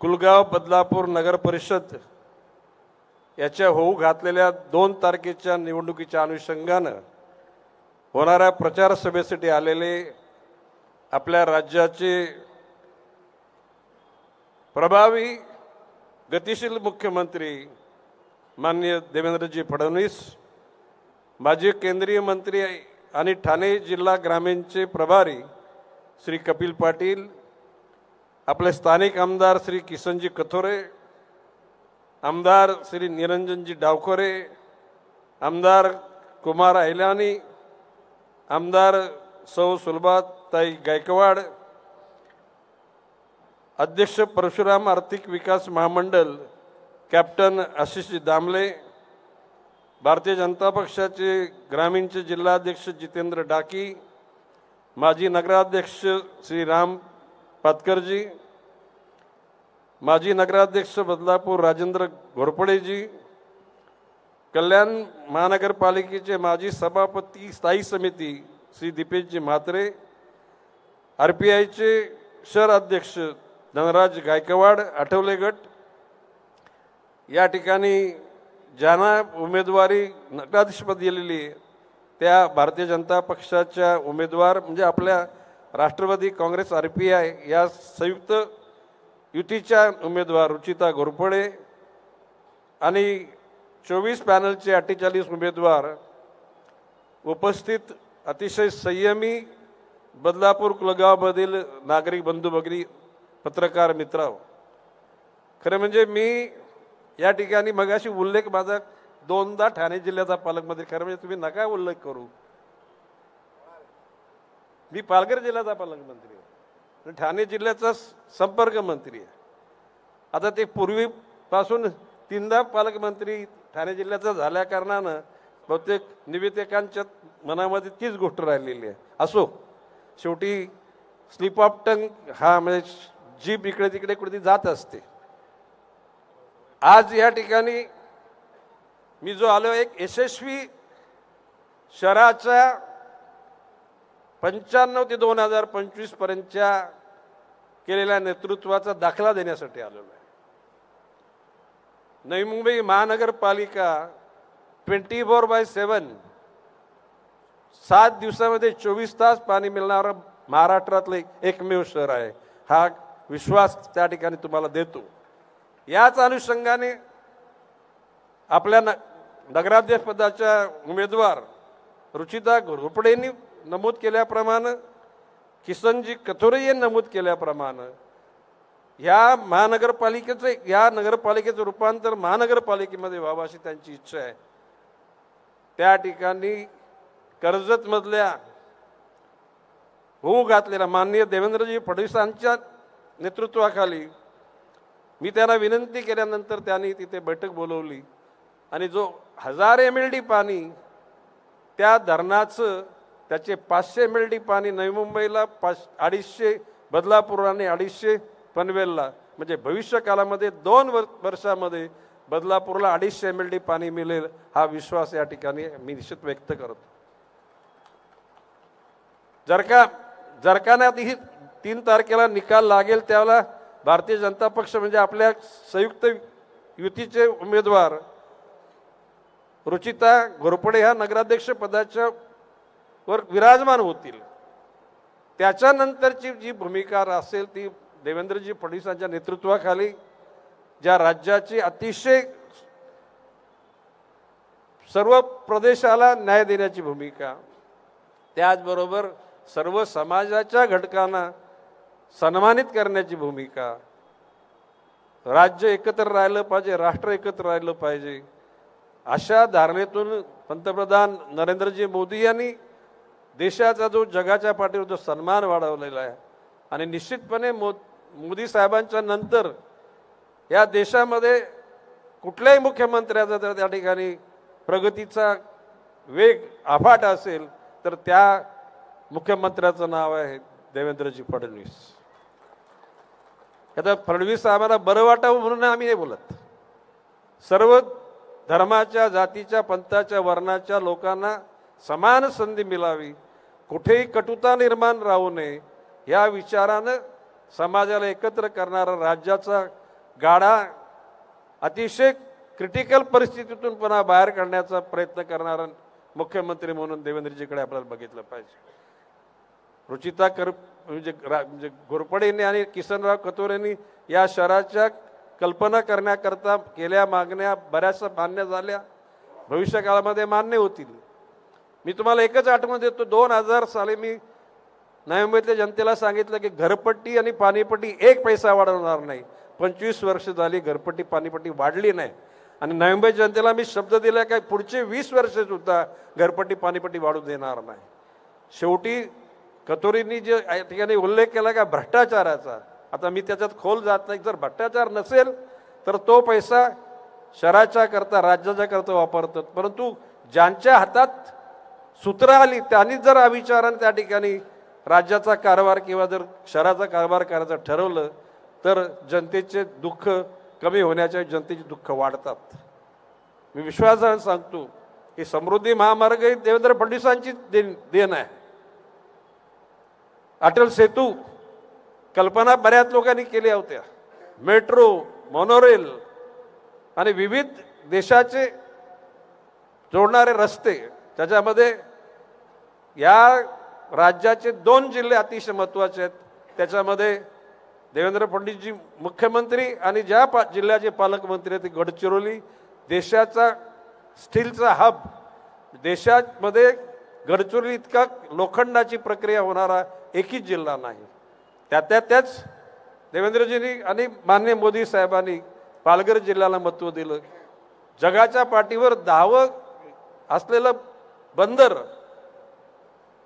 कुलगाव बदलापूर नगर परिषद याच्या होऊ घातलेल्या 2 तारखेच्या निवडणुकीच्या अनुषंगानं होणाऱ्या प्रचार सभेसाठी आलेले आपल्या राज्याचे प्रभावी गतिशील मुख्यमंत्री माननीय देवेंद्रजी फडणवीस, माजी केंद्रीय मंत्री आणि ठाणे जिल्हा ग्रामीणचे प्रभारी श्री कपिल पाटील, आपले स्थानिक आमदार श्री किसनजी कथोरे, आमदार श्री निरंजनजी डावखरे, आमदार कुमार अहिलानी, आमदार सौ सुलभाताई गायकवाड, अध्यक्ष परशुराम आर्थिक विकास महामंडळ कॅप्टन आशिषजी दामले, भारतीय जनता पक्षाचे ग्रामीणचे जिल्हाध्यक्ष जितेंद्र डाकी, माजी नगराध्यक्ष श्री राम पातकरजी, माजी नगराध्यक्ष बदलापूर राजेंद्र घोरपडेजी, कल्याण महानगरपालिकेचे माजी सभापती स्थायी समिती श्री दीपेशजी म्हात्रे, RPIचे शहर अध्यक्ष धनराज गायकवाड आठवले गट, या ठिकाणी ज्यांना उमेदवारी नगराध्यक्षपद दिलेली त्या भारतीय जनता पक्षाच्या उमेदवार म्हणजे आपल्या राष्ट्रवादी काँग्रेस RPI या संयुक्त युतीच्या उमेदवार रुचिता घोरपडे आणि 24 पॅनलचे 48 उमेदवार उपस्थित अतिशय संयमी बदलापूर कुलगावमधील नागरिक बंधू भगिनी, पत्रकार मित्रांनो, खरं म्हणजे मी या ठिकाणी मगाशी उल्लेख माझा 2दा ठाणे जिल्ह्याचा पालकमंत्री, खरं म्हणजे तुम्ही नका उल्लेख करू, मी पालघर जिल्ह्याचा पालकमंत्री आहे, ठाणे जिल्ह्याचा संपर्क मंत्री आहे. आता ते पूर्वीपासून 3दा पालकमंत्री ठाणे जिल्ह्याचा झाल्या कारणानं बहुतेक निवेदकांच्या मनामध्ये तीच गोष्ट राहिलेली आहे. असो, शेवटी स्लिप ऑफ टंग हा म्हणजे जीभ इकडे तिकडे कुठे जात असते. आज या ठिकाणी मी जो आलो एक यशस्वी शहराच्या 95 ते 2025 पर्यंतच्या केलेल्या नेतृत्वाचा दाखला देण्यासाठी आलेलो आहे. नवी मुंबई महानगरपालिका 24/7 7 दिवसामध्ये 24 तास पाणी मिळणारं महाराष्ट्रातलं एकमेव शहर आहे. हा विश्वास त्या ठिकाणी तुम्हाला देतो. याच अनुषंगाने आपल्या नगराध्यक्षपदाच्या उमेदवार रुचिता घोरपडेंनी नमूद केल्याप्रमाणे, किसनजी कथोरे यांनी नमूद केल्याप्रमाणे या नगरपालिकेचं रूपांतर महानगरपालिकेमध्ये व्हावं अशी त्यांची इच्छा आहे. त्या ठिकाणी कर्जतमधल्या होऊ घातलेल्या माननीय देवेंद्रजी फडणवीसांच्या नेतृत्वाखाली मी त्यांना विनंती केल्यानंतर त्यांनी तिथे बैठक बोलवली आणि जो 1000 MLD पाणी त्या धरणाचं त्याचे 500 MLD पाणी नवी मुंबईला 250 बदलापूर आणि 250 पनवेलला, म्हणजे भविष्य काळामध्ये 2 वर्षामध्ये बदलापूरला 250 MLD पाणी मिळेल हा विश्वास या ठिकाणी मी निश्चित व्यक्त करतो. जर का ना 3 तारखेला निकाल लागेल त्यावेळेला भारतीय जनता पक्ष म्हणजे आपल्या संयुक्त युतीचे उमेदवार रुचिता घोरपडे ह्या नगराध्यक्ष पदाच्या वर विराजमान होतील. त्याच्यानंतरची जी भूमिका असेल ती देवेंद्रजी फडणवीसांच्या नेतृत्वाखाली ज्या राज्याची अतिशय सर्व प्रदेशाला न्याय देण्याची भूमिका, त्याचबरोबर सर्व समाजाच्या घटकांना सन्मानित करण्याची भूमिका, राज्य एकत्र राहिलं पाहिजे, राष्ट्र एकत्र राहिलं पाहिजे, अशा धारणेतून पंतप्रधान नरेंद्रजी मोदी यांनी देशाचा जो जगाच्या पाठीवर जो सन्मान वाढवलेला आहे आणि निश्चितपणे मोदी साहेबांच्या नंतर या देशामध्ये कुठल्याही मुख्यमंत्र्याचा जर त्या ठिकाणी प्रगतीचा वेग अफाट असेल तर त्या मुख्यमंत्र्याचं नाव आहे देवेंद्रजी फडणवीस. आता फडणवीस साहेबांना बरं वाटावं म्हणून आम्ही नाही बोलत. सर्व धर्माच्या, जातीच्या, पंथाच्या, वर्णाच्या लोकांना समान संधी मिळावी, कुठेही कटुता निर्माण राहू नये या विचारानं समाजाला एकत्र करणारा, राज्याचा गाडा अतिशय क्रिटिकल परिस्थितीतून पुन्हा बाहेर काढण्याचा प्रयत्न करणारा मुख्यमंत्री म्हणून देवेंद्रजीकडे आपल्याला बघितलं पाहिजे. रुचिता म्हणजे घोरपडेंनी आणि किसनराव कथोरेंनी या शहराच्या कल्पना करण्याकरता केल्या मागण्या बऱ्याचशा मान्य झाल्या, भविष्यकाळामध्ये मान्य होतील. मी तुम्हाला एकच आठवण देतो, 2000 साली मी नवी मुंबईतल्या जनतेला सांगितलं की घरपट्टी आणि पाणीपट्टी 1 पैसा वाढवणार नाही. 25 वर्ष झाली घरपट्टी पाणीपट्टी वाढली नाही आणि नवी मुंबई जनतेला मी शब्द दिला की पुढचे 20 वर्ष सुद्धा घरपट्टी पाणीपट्टी वाढू देणार नाही. शेवटी कथोरींनी जे ठिकाणी उल्लेख केला का भ्रष्टाचाराचा, आता मी त्याच्यात खोल जात नाही. जर भ्रष्टाचार नसेल तर तो पैसा शहराच्या करता, राज्याच्या करता वापरतात, परंतु ज्यांच्या हातात सूत्र आली त्यांनी जर अविचाराने त्या ठिकाणी राज्याचा कारभार किंवा जर शहराचा कारभार करायचं ठरवलं तर जनतेचे दुःख कमी होण्याच्या जनतेचे दुःख वाढतात. मी विश्वासाने सांगतो की समृद्धी महामार्ग ही देवेंद्र फडणवीसांची देण आहे. अटल सेतू कल्पना बऱ्याच लोकांनी केल्या होत्या, मेट्रो, मोनोरेल आणि विविध देशाचे जोडणारे रस्ते, त्याच्यामध्ये या राज्याचे 2 जिल्हे अतिशय महत्त्वाचे आहेत. त्याच्यामध्ये देवेंद्र फडणवीसजी मुख्यमंत्री आणि ज्या जिल्ह्याचे पालकमंत्री आहेत गडचिरोली, देशाचा स्टीलचा हब, देशामध्ये गडचिरोली इतका लोखंडाची प्रक्रिया होणारा एकही जिल्हा नाही. त्याच देवेंद्रजींनी आणि माननीय मोदी साहेबांनी पालघर जिल्ह्याला महत्त्व दिलं. जगाच्या पाठीवर 10वं असलेलं बंदर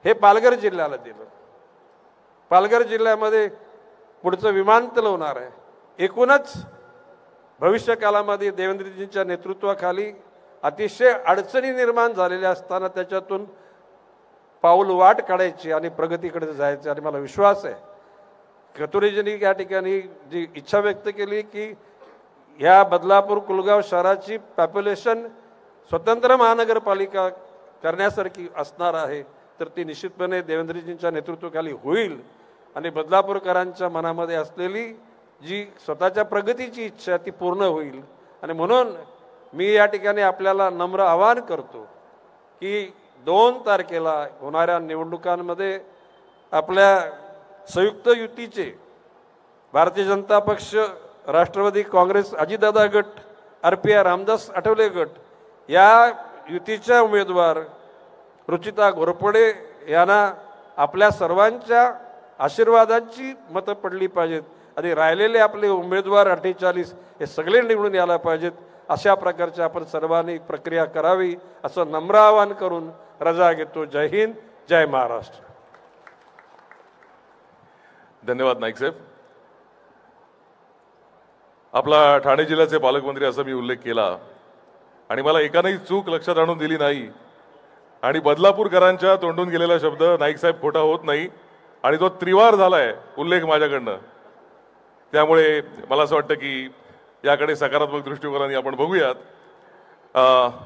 हे पालघर जिल्ह्याला दिलं. पालघर जिल्ह्यामध्ये पुढचं विमानतळ होणार आहे. एकूणच भविष्य काळामध्ये देवेंद्रजींच्या नेतृत्वाखाली अतिशय अडचणी निर्माण झालेल्या असताना त्याच्यातून पाऊल वाट काढायची आणि प्रगतीकडे जायचे. आणि मला विश्वास आहे कथोरेजींनी या ठिकाणी जी इच्छा व्यक्त केली की ह्या बदलापूर कुलगाव शहराची पॉप्युलेशन स्वतंत्र महानगरपालिका करण्यासारखी असणार आहे, तर ती निश्चितपणे देवेंद्रजींच्या नेतृत्वाखाली होईल आणि बदलापूरकरांच्या मनामध्ये असलेली जी स्वतःच्या प्रगतीची इच्छा ती पूर्ण होईल. आणि म्हणून मी या ठिकाणी आपल्याला नम्र आवाहन करतो की 2 तारखेला होणाऱ्या निवडणुकांमध्ये आपल्या संयुक्त युतीचे भारतीय जनता पक्ष, राष्ट्रवादी काँग्रेस, अजितदादा गट, RPI रामदास आठवले गट या युतीच्या उमेदवार रुचिता घोरपडे यांना आपल्या सर्वांच्या आशीर्वादांची मतं पडली पाहिजेत आणि राहिलेले आपले उमेदवार 48 हे सगळे निवडून यायला पाहिजेत. अशा प्रकारची आपण सर्वांनी प्रक्रिया करावी असं नम्र आवाहन करून रजा घेतो. जय हिंद, जय महाराष्ट्र. धन्यवाद नाईक साहेब. आपला ठाणे जिल्ह्याचे पालकमंत्री असा मी उल्लेख केला आणि मला एकानेही चूक लक्षात आणून दिली नाही आणि बदलापूरकरांच्या तोंडून गेलेला शब्द नाईक साहेब खोटा होत नाही आणि तो त्रिवार झालाय उल्लेख माझ्याकडनं. त्यामुळे मला असं वाटतं की याकडे सकारात्मक दृष्टिकोनाने आपण बघूयात.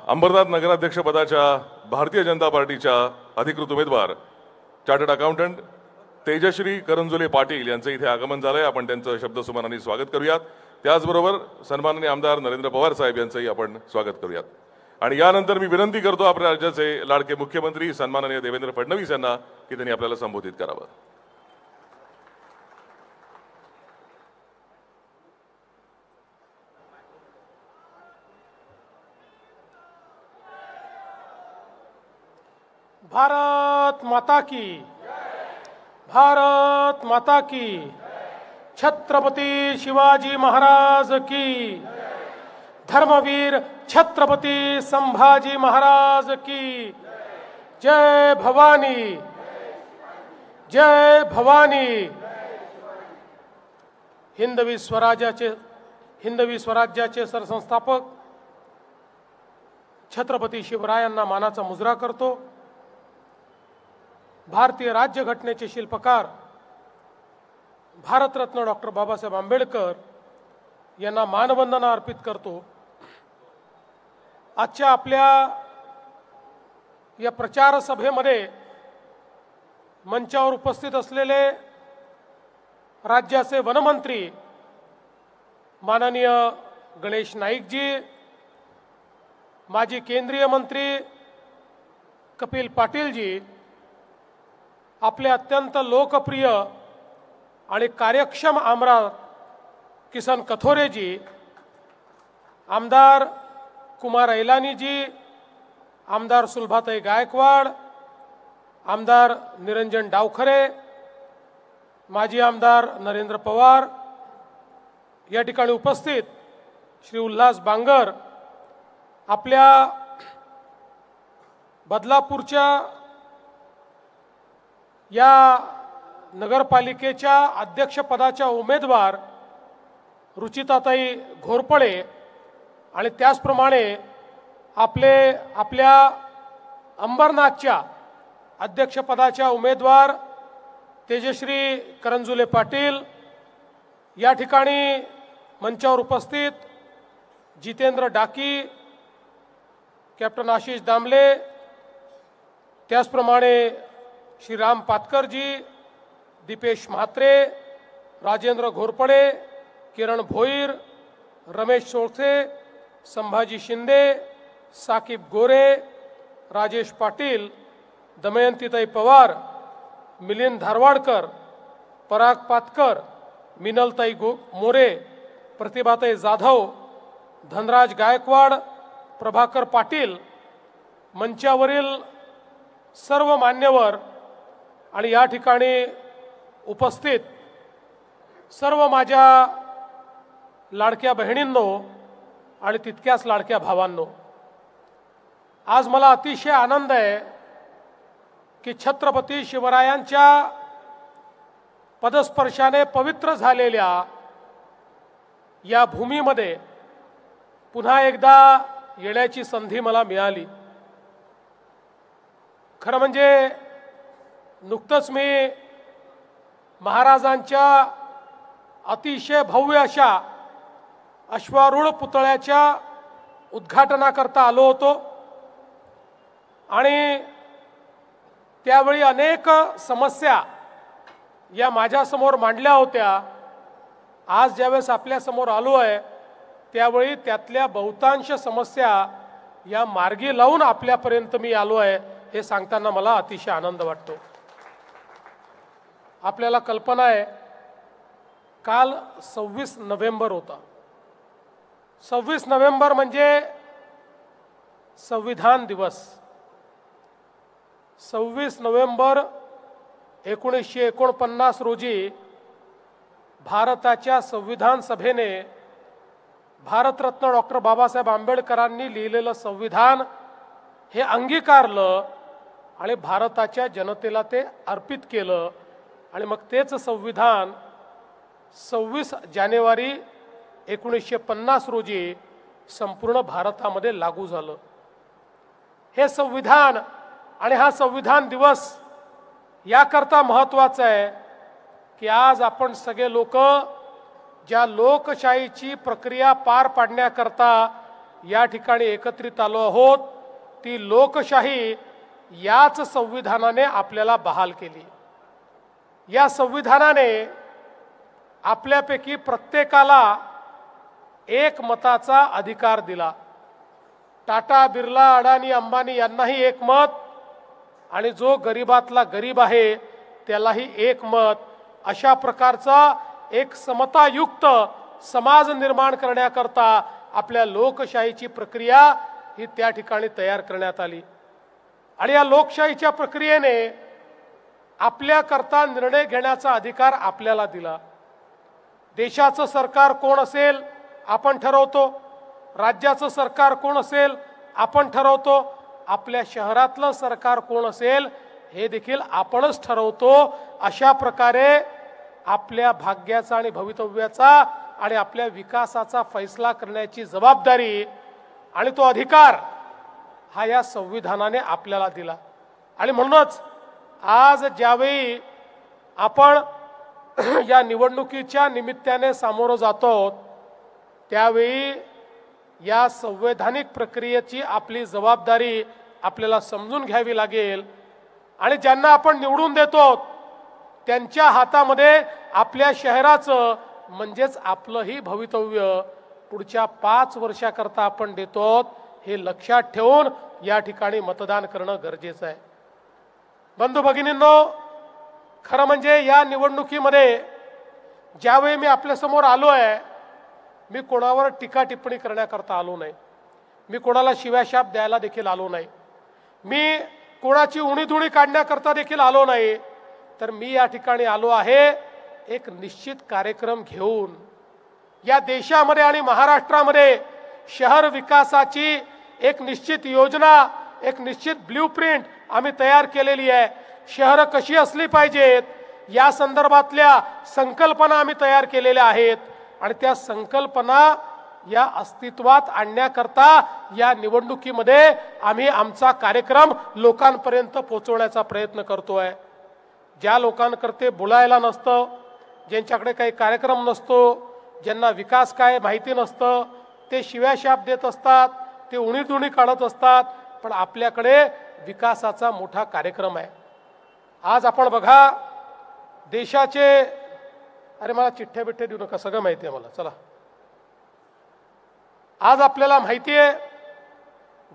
अंबरनाथ नगराध्यक्षपदाच्या भारतीय जनता पार्टीच्या अधिकृत उमेदवार चार्टर्ड अकाउंटंट तेजश्री करंजुले पाटील यांचं इथे आगमन झालंय. आपण त्यांचं शब्दसुमनाने स्वागत करूयात. त्याचबरोबर सन्माननीय आमदार नरेंद्र पवार साहेब यांचंही आपण स्वागत करूयात. आणि यानंतर मी विनंती करतो आपल्या राज्याचे लाडके मुख्यमंत्री सन्माननीय देवेंद्र फडणवीस यांना की त्यांनी आपल्याला संबोधित करावं. भारत माता की, भारत माता की. छत्रपती शिवाजी महाराज की, धर्मवीर छत्रपती संभाजी महाराज की, जय भवानी, जय भवानी। हिंदवी स्वराज्याचे सरसंस्थापक छत्रपती शिवरायांना मानाचा मुजरा करतो। भारतीय राज्यघटनेचे शिल्पकार भारतरत्न डॉक्टर बाबासाहेब आंबेडकर यांना मानवंदना अर्पित करतो। आजच्या आपल्या या प्रचार सभेमध्ये मंचावर उपस्थित असलेले राज्याचे वनमंत्री माननीय गणेश नाईकजी, माजी केंद्रीय मंत्री कपिल पाटीलजी, आपले अत्यंत लोकप्रिय आणि कार्यक्षम आमदार किसन कथोरेजी, आमदार कुमार ऐलानीजी, आमदार सुलभाताई गायकवाड, आमदार निरंजन डावखरे, माजी आमदार नरेंद्र पवार, या ठिकाणी उपस्थित श्री उल्हास बांगर, आपल्या बदलापूरच्या या नगरपालिकेच्या अध्यक्षपदाच्या उमेदवार रुचिताताई घोरपडे आणि त्याचप्रमाणे आपल्या अंबरनाथच्या अध्यक्षपदाच्या उमेदवार तेजश्री करंजुले पाटील, या ठिकाणी मंचावर उपस्थित जितेंद्र डाकी, कॅप्टन आशिष दामले, त्याचप्रमाणे श्री राम पातकरजी, दीपेश म्हात्रे, राजेंद्र घोरपडे, किरण भोईर, रमेश सोळसे, संभाजी शिंदे, साकीब गोरे, राजेश पाटील, दमयंतीताई पवार, मिलिंद धारवाडकर, पराग पातकर, मिनलताई मोरे, प्रतिभाताई जाधव, धनराज गायकवाड, प्रभाकर पाटील, मंचावरील सर्व मान्यवर आणि या ठिकाणी उपस्थित सर्व माझ्या लाडक्या बहिणींनो आणि तितक्याच लाडक्या भावांनो, आज मला अतिशय आनंद आहे की छत्रपती शिवरायांच्या पदस्पर्शाने पवित्र झालेल्या या भूमीमध्ये पुन्हा एकदा येण्याची संधी मला मिळाली। खरं म्हणजे नुकतंच मी महाराजांच्या अतिशय भव्य अशा अश्वारूढ पुतळ्याच्या उद्घाटनाकरता आलो होतो आणि त्यावेळी अनेक समस्या या माझ्यासमोर मांडल्या होत्या। आज ज्यावेळेस आपल्यासमोर आलो आहे त्यावेळी त्यातल्या बहुतांश समस्या या मार्गी लावून आपल्यापर्यंत मी आलो आहे हे सांगताना मला अतिशय आनंद वाटतो। आपल्याला कल्पना आहे काल 26 नोव्हेंबर होता। 26 नोव्हेंबर म्हणजे संविधान दिवस। 26 नोव्हेंबर 1949 रोजी भारताच्या संविधान सभेने भारतरत्न डॉक्टर बाबासाहेब आंबेडकरांनी लिहिलेलं संविधान हे अंगीकारलं आणि भारताच्या जनतेला ते अर्पित केलं आणि मग तेच संविधान 26 जानेवारी 1950 रोजी संपूर्ण भारतामध्ये लागू झालं। हे संविधान आणि हा संविधान दिवस याकरता महत्त्वाचा आहे की आज आपण सगळे लोक ज्या लोकशाहीची प्रक्रिया पार पाडण्याकरता या ठिकाणी एकत्रित आलो आहोत ती लोकशाही याच संविधानाने आपल्याला बहाल केली। या संविधानाने आपल्यापैकी प्रत्येकाला एक मताचा अधिकार दिला। टाटा, बिर्ला, अडाणी, अंबानी यांनाही एक मत आणि जो गरीबातला गरीब आहे त्यालाही एक मत, अशा प्रकारचा एक समतायुक्त समाज निर्माण करण्याकरता आपल्या लोकशाहीची प्रक्रिया ही त्या ठिकाणी तयार करण्यात आली। आणि या लोकशाहीच्या प्रक्रियेने आपल्याकरता निर्णय घेण्याचा अधिकार आपल्याला दिला। देशाचं सरकार कोण असेल आपण ठरवतो, राज्याचं सरकार कोण असेल आपण ठरवतो, आपल्या शहरातलं सरकार कोण असेल हे देखील आपणच ठरवतो. अशा प्रकारे आपल्या भाग्याचा आणि भवितव्याचा आणि आपल्या विकासाचा फैसला करण्याची जबाबदारी आणि तो अधिकार हा या संविधानाने आपल्याला दिला. आणि म्हणूनच आज ज्यावेळी आपण या निवडणुकीच्या निमित्ताने सामोरं जातो त्यावेळी या संवैधानिक प्रक्रियेची आपली जबाबदारी आपल्याला समजून घ्यावी लागेल. आणि ज्यांना आपण निवडून देतो त्यांच्या हातामध्ये आपल्या शहराचं म्हणजेच आपलंही भवितव्य पुढच्या 5 वर्षाकरता आपण देतो हे लक्षात ठेवून या ठिकाणी मतदान करणं गरजेचं आहे. बंधू भगिनींनो, खरं म्हणजे या निवडणुकीमध्ये ज्यावेळी मी आपल्यासमोर आलो आहे, मी कोणावर टीका टिप्पणी करण्याकरता आलो नाही, मी कोणाला शिव्याशाप द्यायला देखील आलो नाही, मी कोणाची उणीधुणी काढण्याकरता देखील आलो नाही, तर मी या ठिकाणी आलो आहे एक निश्चित कार्यक्रम घेऊन. या देशामध्ये आणि महाराष्ट्रामध्ये शहर विकासाची एक निश्चित योजना, एक निश्चित ब्ल्यूप्रिंट आम्ही तयार केलेली आहे. शहरं कशी असली पाहिजेत या संदर्भातल्या संकल्पना आम्ही तयार केलेल्या आहेत आणि त्या संकल्पना या अस्तित्वात आणण्याकरता या निवडणुकीमध्ये आम्ही आमचा कार्यक्रम लोकांपर्यंत पोहोचवण्याचा प्रयत्न करतोय. ज्या लोकांकरते बोलायला नसतं, ज्यांच्याकडे काही कार्यक्रम नसतो, ज्यांना विकास काय माहिती नसतं, ते शिव्याशाप देत असतात, ते उणीधुणी काढत असतात. पण आपल्याकडे विकासाचा मोठा कार्यक्रम आहे. आज आपण बघा देशाचे, अरे मला चिठ्ठ्या बिठ्ठ्या देऊ नका, सगळं माहिती आहे मला. चला, आज आपल्याला माहिती आहे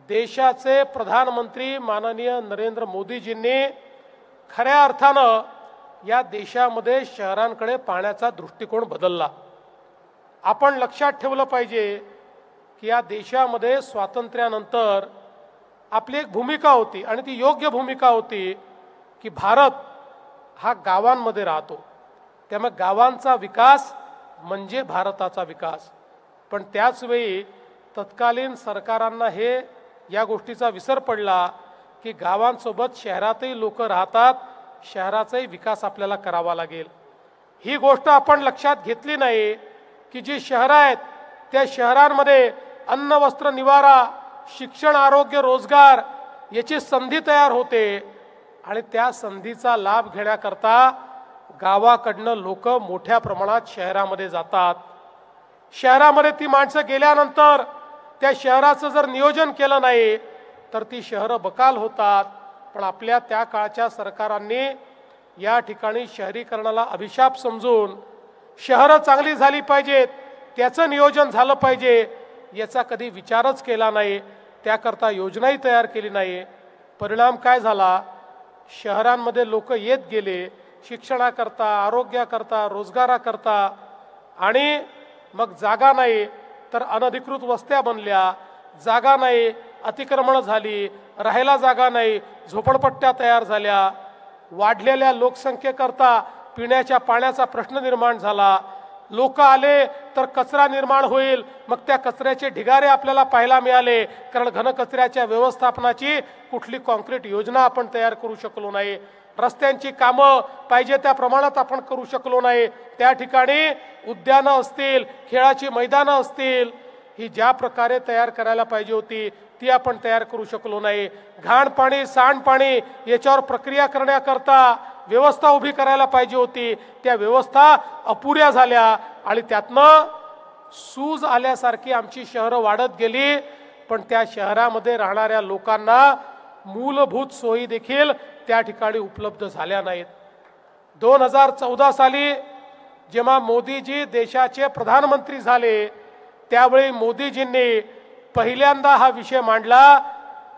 देशाचे प्रधानमंत्री माननीय नरेंद्र मोदीजींनी खऱ्या अर्थानं या देशामध्ये शहरांकडे पाहण्याचा दृष्टिकोन बदलला. आपण लक्षात ठेवलं पाहिजे की या देशामध्ये स्वातंत्र्यानंतर आपली एक भूमिका होती आणि ती योग्य भूमिका होती की भारत हा गावांमध्ये राहतो, त्यामुळे गावांचा विकास म्हणजे भारताचा विकास. पण त्याच वेळी तत्कालीन सरकारांना हे या गोष्टीचा विसर पडला की गावांसोबत शहरातही लोक राहतात, शहराचाही विकास आपल्याला करावा लागेल. ही गोष्ट आपण लक्षात घेतली नाही की जी शहरं आहेत त्या शहरांमध्ये अन्न वस्त्र निवारा, शिक्षण, आरोग्य, रोजगार याची संधी तयार होते आणि त्या संधीचा लाभ घेण्याकरता गावाकडनं लोक मोठ्या प्रमाणात शहरामध्ये जातात. शहरामध्ये ती माणसं गेल्यानंतर त्या शहराचं जर नियोजन केलं नाही तर ती शहरं बकाल होतात. पण आपल्या त्या काळच्या सरकारांनी या ठिकाणी शहरीकरणाला अभिशाप समजून शहरं चांगली झाली पाहिजेत, त्याचं नियोजन झालं पाहिजे याचा कधी विचारच केला नाही, त्याकरता योजनाही तयार केली नाही. परिणाम काय झाला? शहरांमध्ये लोक येत गेले शिक्षणाकरता, आरोग्याकरता, रोजगाराकरता, आणि मग जागा नाही तर अनधिकृत वस्त्या बनल्या, जागा नाही अतिक्रमण झाली, राहायला जागा नाही, झोपडपट्ट्या तयार झाल्या, वाढलेल्या लोकसंख्येकरता पिण्याच्या पाण्याचा प्रश्न निर्माण झाला. लोक आले तर कचरा निर्माण होईल, मग त्या कचऱ्याचे ढिगारे आपल्याला पाहायला मिळाले, कारण घनकचऱ्याच्या व्यवस्थापनाची कुठली कॉन्क्रीट योजना आपण तयार करू शकलो नाही. रस्त्यांची कामं पाहिजे त्या प्रमाणात आपण करू शकलो नाही. त्या ठिकाणी उद्यानं असतील, खेळाची मैदानं असतील, ही ज्या प्रकारे तयार करायला पाहिजे होती ती आपण तयार करू शकलो नाही. घाण पाणी, सांडपाणी याच्यावर प्रक्रिया करण्याकरता व्यवस्था उभी करायला पाहिजे होती, त्या व्यवस्था अपुऱ्या झाल्या आणि त्यातनं सूज आल्यासारखी आमची शहरं वाढत गेली. पण त्या शहरामध्ये राहणाऱ्या लोकांना मूलभूत सोयी देखील त्या ठिकाणी उपलब्ध झाल्या नाहीत. 2014 साली जेव्हा मोदीजी देशाचे प्रधानमंत्री झाले त्यावेळी मोदीजींनी पहिल्यांदा हा विषय मांडला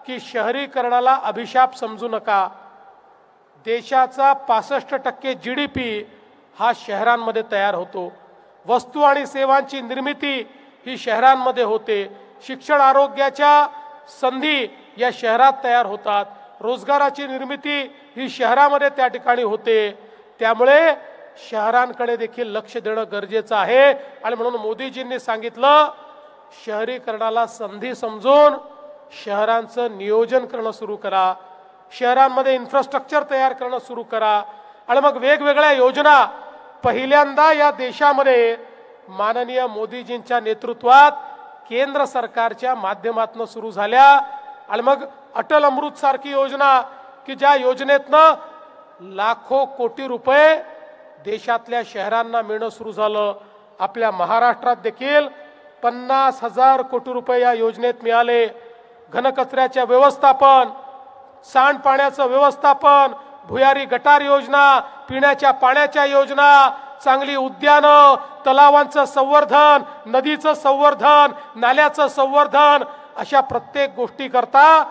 की शहरीकरणाला अभिशाप समजू नका. देशाचा 65% GDP हा शहरांमध्ये तयार होतो. वस्तू आणि सेवांची निर्मिती ही शहरांमध्ये होते. शिक्षण, आरोग्याच्या संधी या शहरात तयार होतात. रोजगाराची निर्मिती ही शहरामध्ये त्या ठिकाणी होते. त्यामुळे शहरांकडे देखील लक्ष देणं गरजेचं आहे. आणि म्हणून मोदीजींनी सांगितलं, शहरीकरणाला संधी समजून शहरांचं नियोजन करणं सुरू करा, शहरांमध्ये इन्फ्रास्ट्रक्चर तयार करणं सुरू करा. आणि मग वेगवेगळ्या योजना पहिल्यांदा या देशामध्ये माननीय मोदीजींच्या नेतृत्वात केंद्र सरकारच्या माध्यमातून सुरू झाल्या. आणि मग अटल अमृत सारखी योजना, की ज्या योजनेतनं लाखो कोटी रुपये देशातल्या शहरांना मिळणं सुरू झालं. आपल्या महाराष्ट्रात देखील 50,000 कोटी रुपये या योजनेत मिळाले. घनकचऱ्याच्या व्यवस्थापन, सांडपाण्याचं व्यवस्थापन, भुयारी गटार योजना, पिण्याच्या पाण्याच्या योजना, चांगली उद्यानं, तलावांचं संवर्धन, नदीचं संवर्धन, नाल्याचं संवर्धन, अशा प्रत्येक गोष्टी करता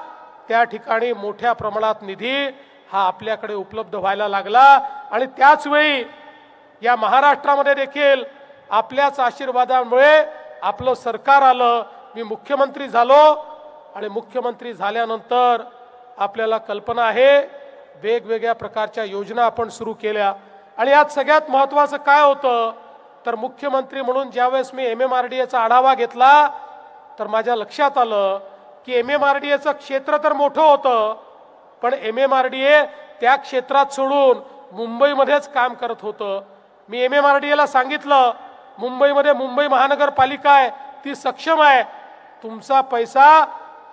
त्या ठिकाणी मोठ्या प्रमाणात निधी हा आपल्याकडे उपलब्ध व्हायला लागला. आणि त्याच वेळी या महाराष्ट्रामध्ये देखील आपल्याच आशीर्वादामुळे आपलं सरकार आलं. मी मुख्यमंत्री झालो आणि मुख्यमंत्री झाल्यानंतर आपल्याला कल्पना आहे वेगवेगळ्या प्रकारच्या योजना आपण सुरू केल्या. आणि यात सगळ्यात महत्त्वाचं काय होतं तर मुख्यमंत्री म्हणून ज्यावेळेस मी MMRDAचा आढावा घेतला तर माझ्या लक्षात आलं की MMRDAचं क्षेत्र तर मोठं होतं, पण MMRDA त्या क्षेत्रात सोडून मुंबईमध्येच काम करत होतं. मी MMRDAला सांगितलं, मुंबईमध्ये मुंबई महानगरपालिका आहे, ती सक्षम आहे, तुमचा पैसा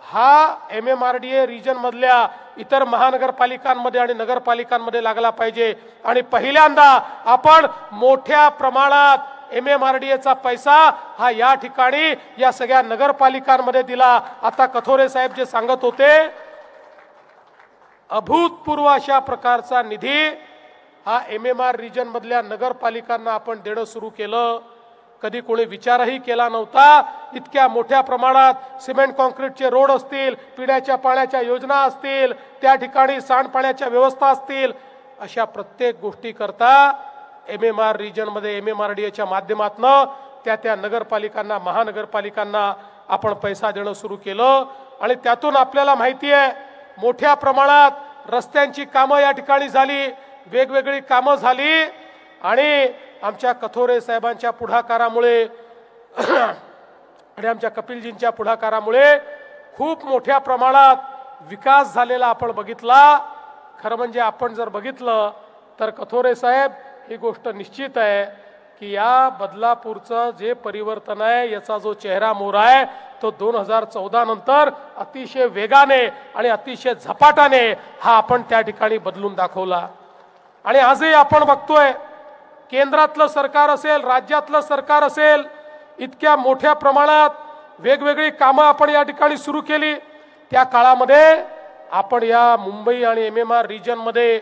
हा MMRDA रिजन मधल्या इतर महानगरपालिकांमध्ये आणि नगरपालिकांमध्ये लागला पाहिजे. आणि पहिल्यांदा आपण मोठ्या प्रमाणात MMRDAचा पैसा हा या ठिकाणी या सगळ्या नगरपालिकांमध्ये दिला. आता कथोरे साहेब जे सांगत होते, अभूतपूर्व अशा प्रकारचा निधी हा MMR रिजन मधल्या नगरपालिकांना आपण देणं सुरू केलं. कधी कोणी विचारही केला नव्हता. इतक्या मोठ्या प्रमाणात सिमेंट कॉन्क्रीटचे रोड असतील, पिण्याच्या पाण्याच्या योजना असतील, त्या ठिकाणी सांडपाण्याच्या व्यवस्था असतील, अशा प्रत्येक गोष्टी करता MMR रिजन मध्ये MMRDAच्या माध्यमातून त्या नगरपालिकांना, महानगरपालिकांना आपण पैसा देणं सुरू केलं. आणि त्यातून आपल्याला माहिती आहे मोठ्या प्रमाणात रस्त्यांची कामं या ठिकाणी झाली, वेगवेगळी कामं झाली. आणि आमच्या कथोरे साहेबांच्या पुढाकारामुळे आणि आमच्या कपिलजींच्या पुढाकारामुळे खूप मोठ्या प्रमाणात विकास झालेला आपण बघितला. खरं म्हणजे आपण जर बघितलं तर कथोरे साहेब, ही गोष्ट निश्चित आहे की या बदलापूरचं जे परिवर्तन आहे, याचा जो चेहरा मोर आहे तो 2014 नंतर अतिशय वेगाने आणि अतिशय झपाट्याने हा आपण त्या ठिकाणी बदलून दाखवला. आणि आजही आपण बघतोय केंद्रातलं सरकार असेल, राज्यातलं सरकार असेल, इतक्या मोठ्या प्रमाणात वेगवेगळी कामं आपण या ठिकाणी सुरू केली. त्या काळामध्ये आपण या मुंबई आणि MMR रिजन मध्ये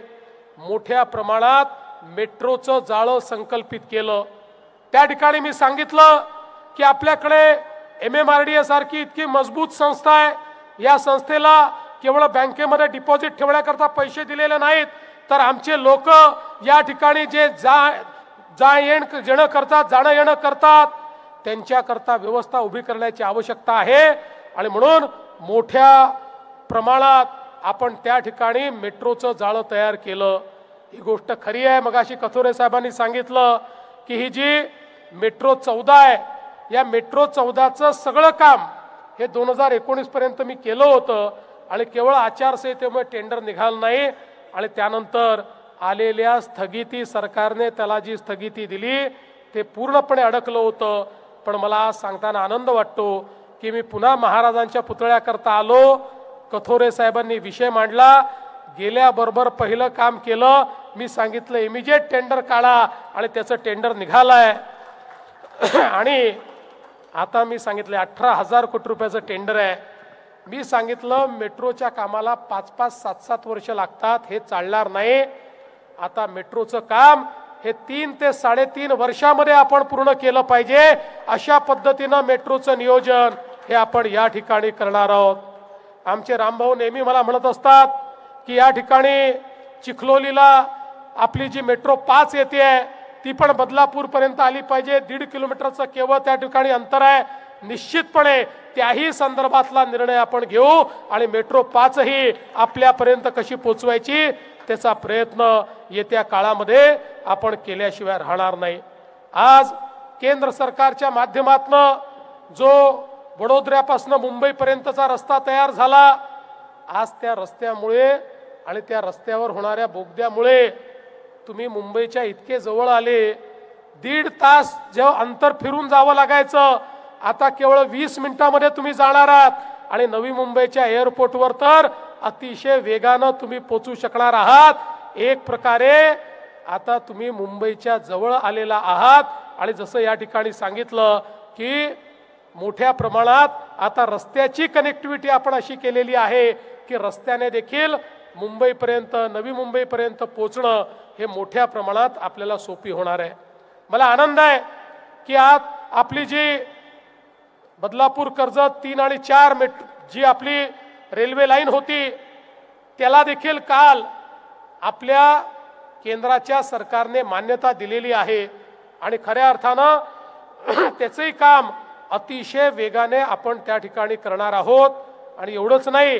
मोठ्या प्रमाणात मेट्रोचं जाळं संकल्पित केलं. त्या ठिकाणी मी सांगितलं की आपल्याकडे MMRDA सारखी इतकी मजबूत संस्था आहे, या संस्थेला केवळ बँकेमध्ये डिपॉझिट ठेवण्याकरता पैसे दिलेले नाहीत, तर आमचे लोक या ठिकाणी जे जाणं येणं करतात त्यांच्याकरता व्यवस्था उभी करण्याची आवश्यकता आहे. आणि म्हणून मोठ्या प्रमाणात आपण त्या ठिकाणी मेट्रोचं जाळं तयार केलं. ही गोष्ट खरी आहे. मगाशी कथोरे साहेबांनी सांगितलं की ही जी मेट्रो 14 आहे, या मेट्रो 14चं सगळं काम हे 2019 पर्यंत मी केलं होतं. आणि केवळ आचारसंहितेमुळे टेंडर निघालं नाही आणि त्यानंतर आलेल्या स्थगिती, सरकारने त्याला जी स्थगिती दिली ते पूर्णपणे अडकलं होतं. पण मला आज सांगताना आनंद वाटतो की मी पुन्हा महाराजांच्या पुतळ्याकरता आलो. कथोरे साहेबांनी विषय मांडला, गेल्याबरोबर पहिलं काम केलं. मी सांगितलं इमिजिएट टेंडर काढा आणि त्याचं टेंडर निघालंय. आणि आता मी सांगितलं 18,000 कोटी रुपयाचं टेंडर आहे. मी सांगितलं मेट्रोच्या कामाला 5-5, 7-7 वर्ष लागतात, हे चालणार नाही. आता मेट्रोचं काम हे 3 ते 3.5 वर्षामध्ये आपण पूर्ण केलं पाहिजे. अशा पद्धतीनं मेट्रोचं नियोजन हे आपण या ठिकाणी करणार आहोत. आमचे रामभाऊ नेहमी मला म्हणत असतात की या ठिकाणी चिखलोलीला आपली जी मेट्रो 5 येते ती पण बदलापूर पर्यंत आली पाहिजे. 1.5 किलोमीटरचं केवळ त्या ठिकाणी अंतर आहे. निश्चितपणे त्याही संदर्भातला निर्णय आपण घेऊ आणि मेट्रो 5 ही आपल्यापर्यंत कशी पोचवायची त्याचा प्रयत्न येत्या काळामध्ये आपण केल्याशिवाय राहणार नाही. आज केंद्र सरकारच्या माध्यमातून जो वडोदऱ्यापासून मुंबईपर्यंतचा रस्ता तयार झाला, आज त्या रस्त्यामुळे आणि त्या रस्त्यावर होणाऱ्या बोगद्यामुळे तुम्ही मुंबईच्या इतके जवळ आले. 1.5 तास जेव्हा अंतर फिरून जावं लागायचं, आता केवळ 20 मिनिटांमध्ये तुम्ही जाणार आहात. आणि नवी मुंबईच्या एअरपोर्टवर तर अतिशय वेगानं तुम्ही पोहोचू शकणार आहात. एक प्रकारे आता तुम्ही मुंबईच्या जवळ आलेला आहात. आणि जसं या ठिकाणी सांगितलं की मोठ्या प्रमाणात आता रस्त्याची कनेक्टिव्हिटी आपण अशी केलेली आहे की रस्त्याने देखील मुंबईपर्यंत, नवी मुंबईपर्यंत पोहोचणं हे मोठ्या प्रमाणात आपल्याला सोपी होणार आहे. मला आनंद आहे की आज आपली जी बदलापूर कर्जत 3 आणि 4 जी आपली रेल्वे लाईन होती, त्याला देखील काल आपल्या केंद्राच्या सरकारने मान्यता दिलेली आहे. आणि खऱ्या अर्थानं त्याचंही काम अतिशय वेगाने आपण त्या ठिकाणी करणार आहोत. आणि एवढंच नाही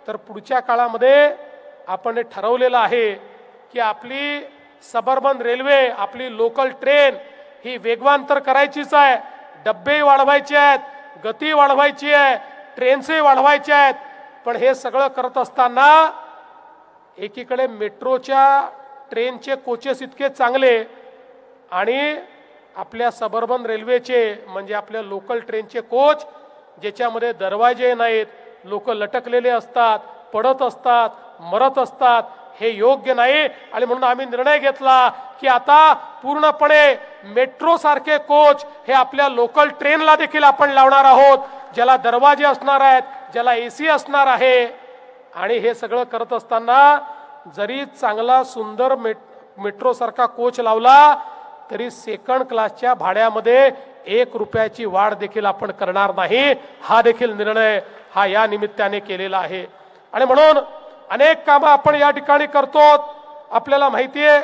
तर पुढच्या काळामध्ये आपण हे ठरवलेलं आहे की आपली सबअर्बन रेल्वे, आपली लोकल ट्रेन ही वेगवान तर करायचीच आहे, डब्बे वाढवायचे आहेत, गती वाढवायची आहे, ट्रेन्सही वाढवायचे आहेत. पण हे सगळं करत असताना एकीकडे मेट्रोच्या ट्रेनचे कोचेस इतके चांगले आणि आपल्या सबअर्बन रेल्वेचे म्हणजे आपल्या लोकल ट्रेनचे कोच ज्याच्यामध्ये दरवाजे नाहीत, लोक लटकलेले असतात, पडत असतात, मरत असतात, हे योग्य नाही. आणि म्हणून आम्ही निर्णय घेतला की आता पूर्णपणे मेट्रो सारखे कोच हे आपल्या लोकल ट्रेनला देखील आपण लावणार आहोत, ज्याला दरवाजे असणार आहेत, ज्याला एसी असणार आहे. आणि हे सगळं करत असताना जरी चांगला सुंदर मेट्रो सारखा कोच लावला तरी सेकंड क्लासच्या भाड्यामध्ये 1 रुपयाची वाढ देखील आपण करणार नाही. हा देखील निर्णय हा या निमित्ताने केलेला आहे. आणि म्हणून अनेक कामं आपण या ठिकाणी करतो. आपल्याला माहिती आहे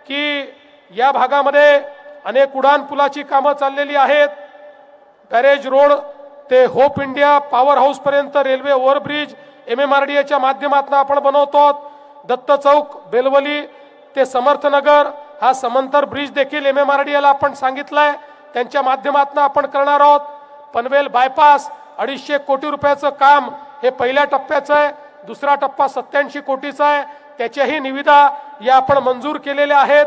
की या भागामध्ये अनेक उड्डाण पुलाची कामं चाललेली आहेत. बॅरेज रोड ते होप इंडिया पॉवर हाऊस पर्यंत रेल्वे ओव्हरब्रिज MMRDAच्या माध्यमातून आपण बनवतो. दत्त चौक बेलवली ते समर्थनगर हा समांतर ब्रिज देखील MMRDAला आपण सांगितलंय, त्यांच्या माध्यमातून आपण करणार आहोत. पनवेल बायपास 250 कोटी रुपयाचं काम हे पहिल्या टप्प्याचं आहे. दुसरा टप्पा 87 कोटीचा आहे. त्याच्याही निविदा या आपण मंजूर केलेल्या आहेत.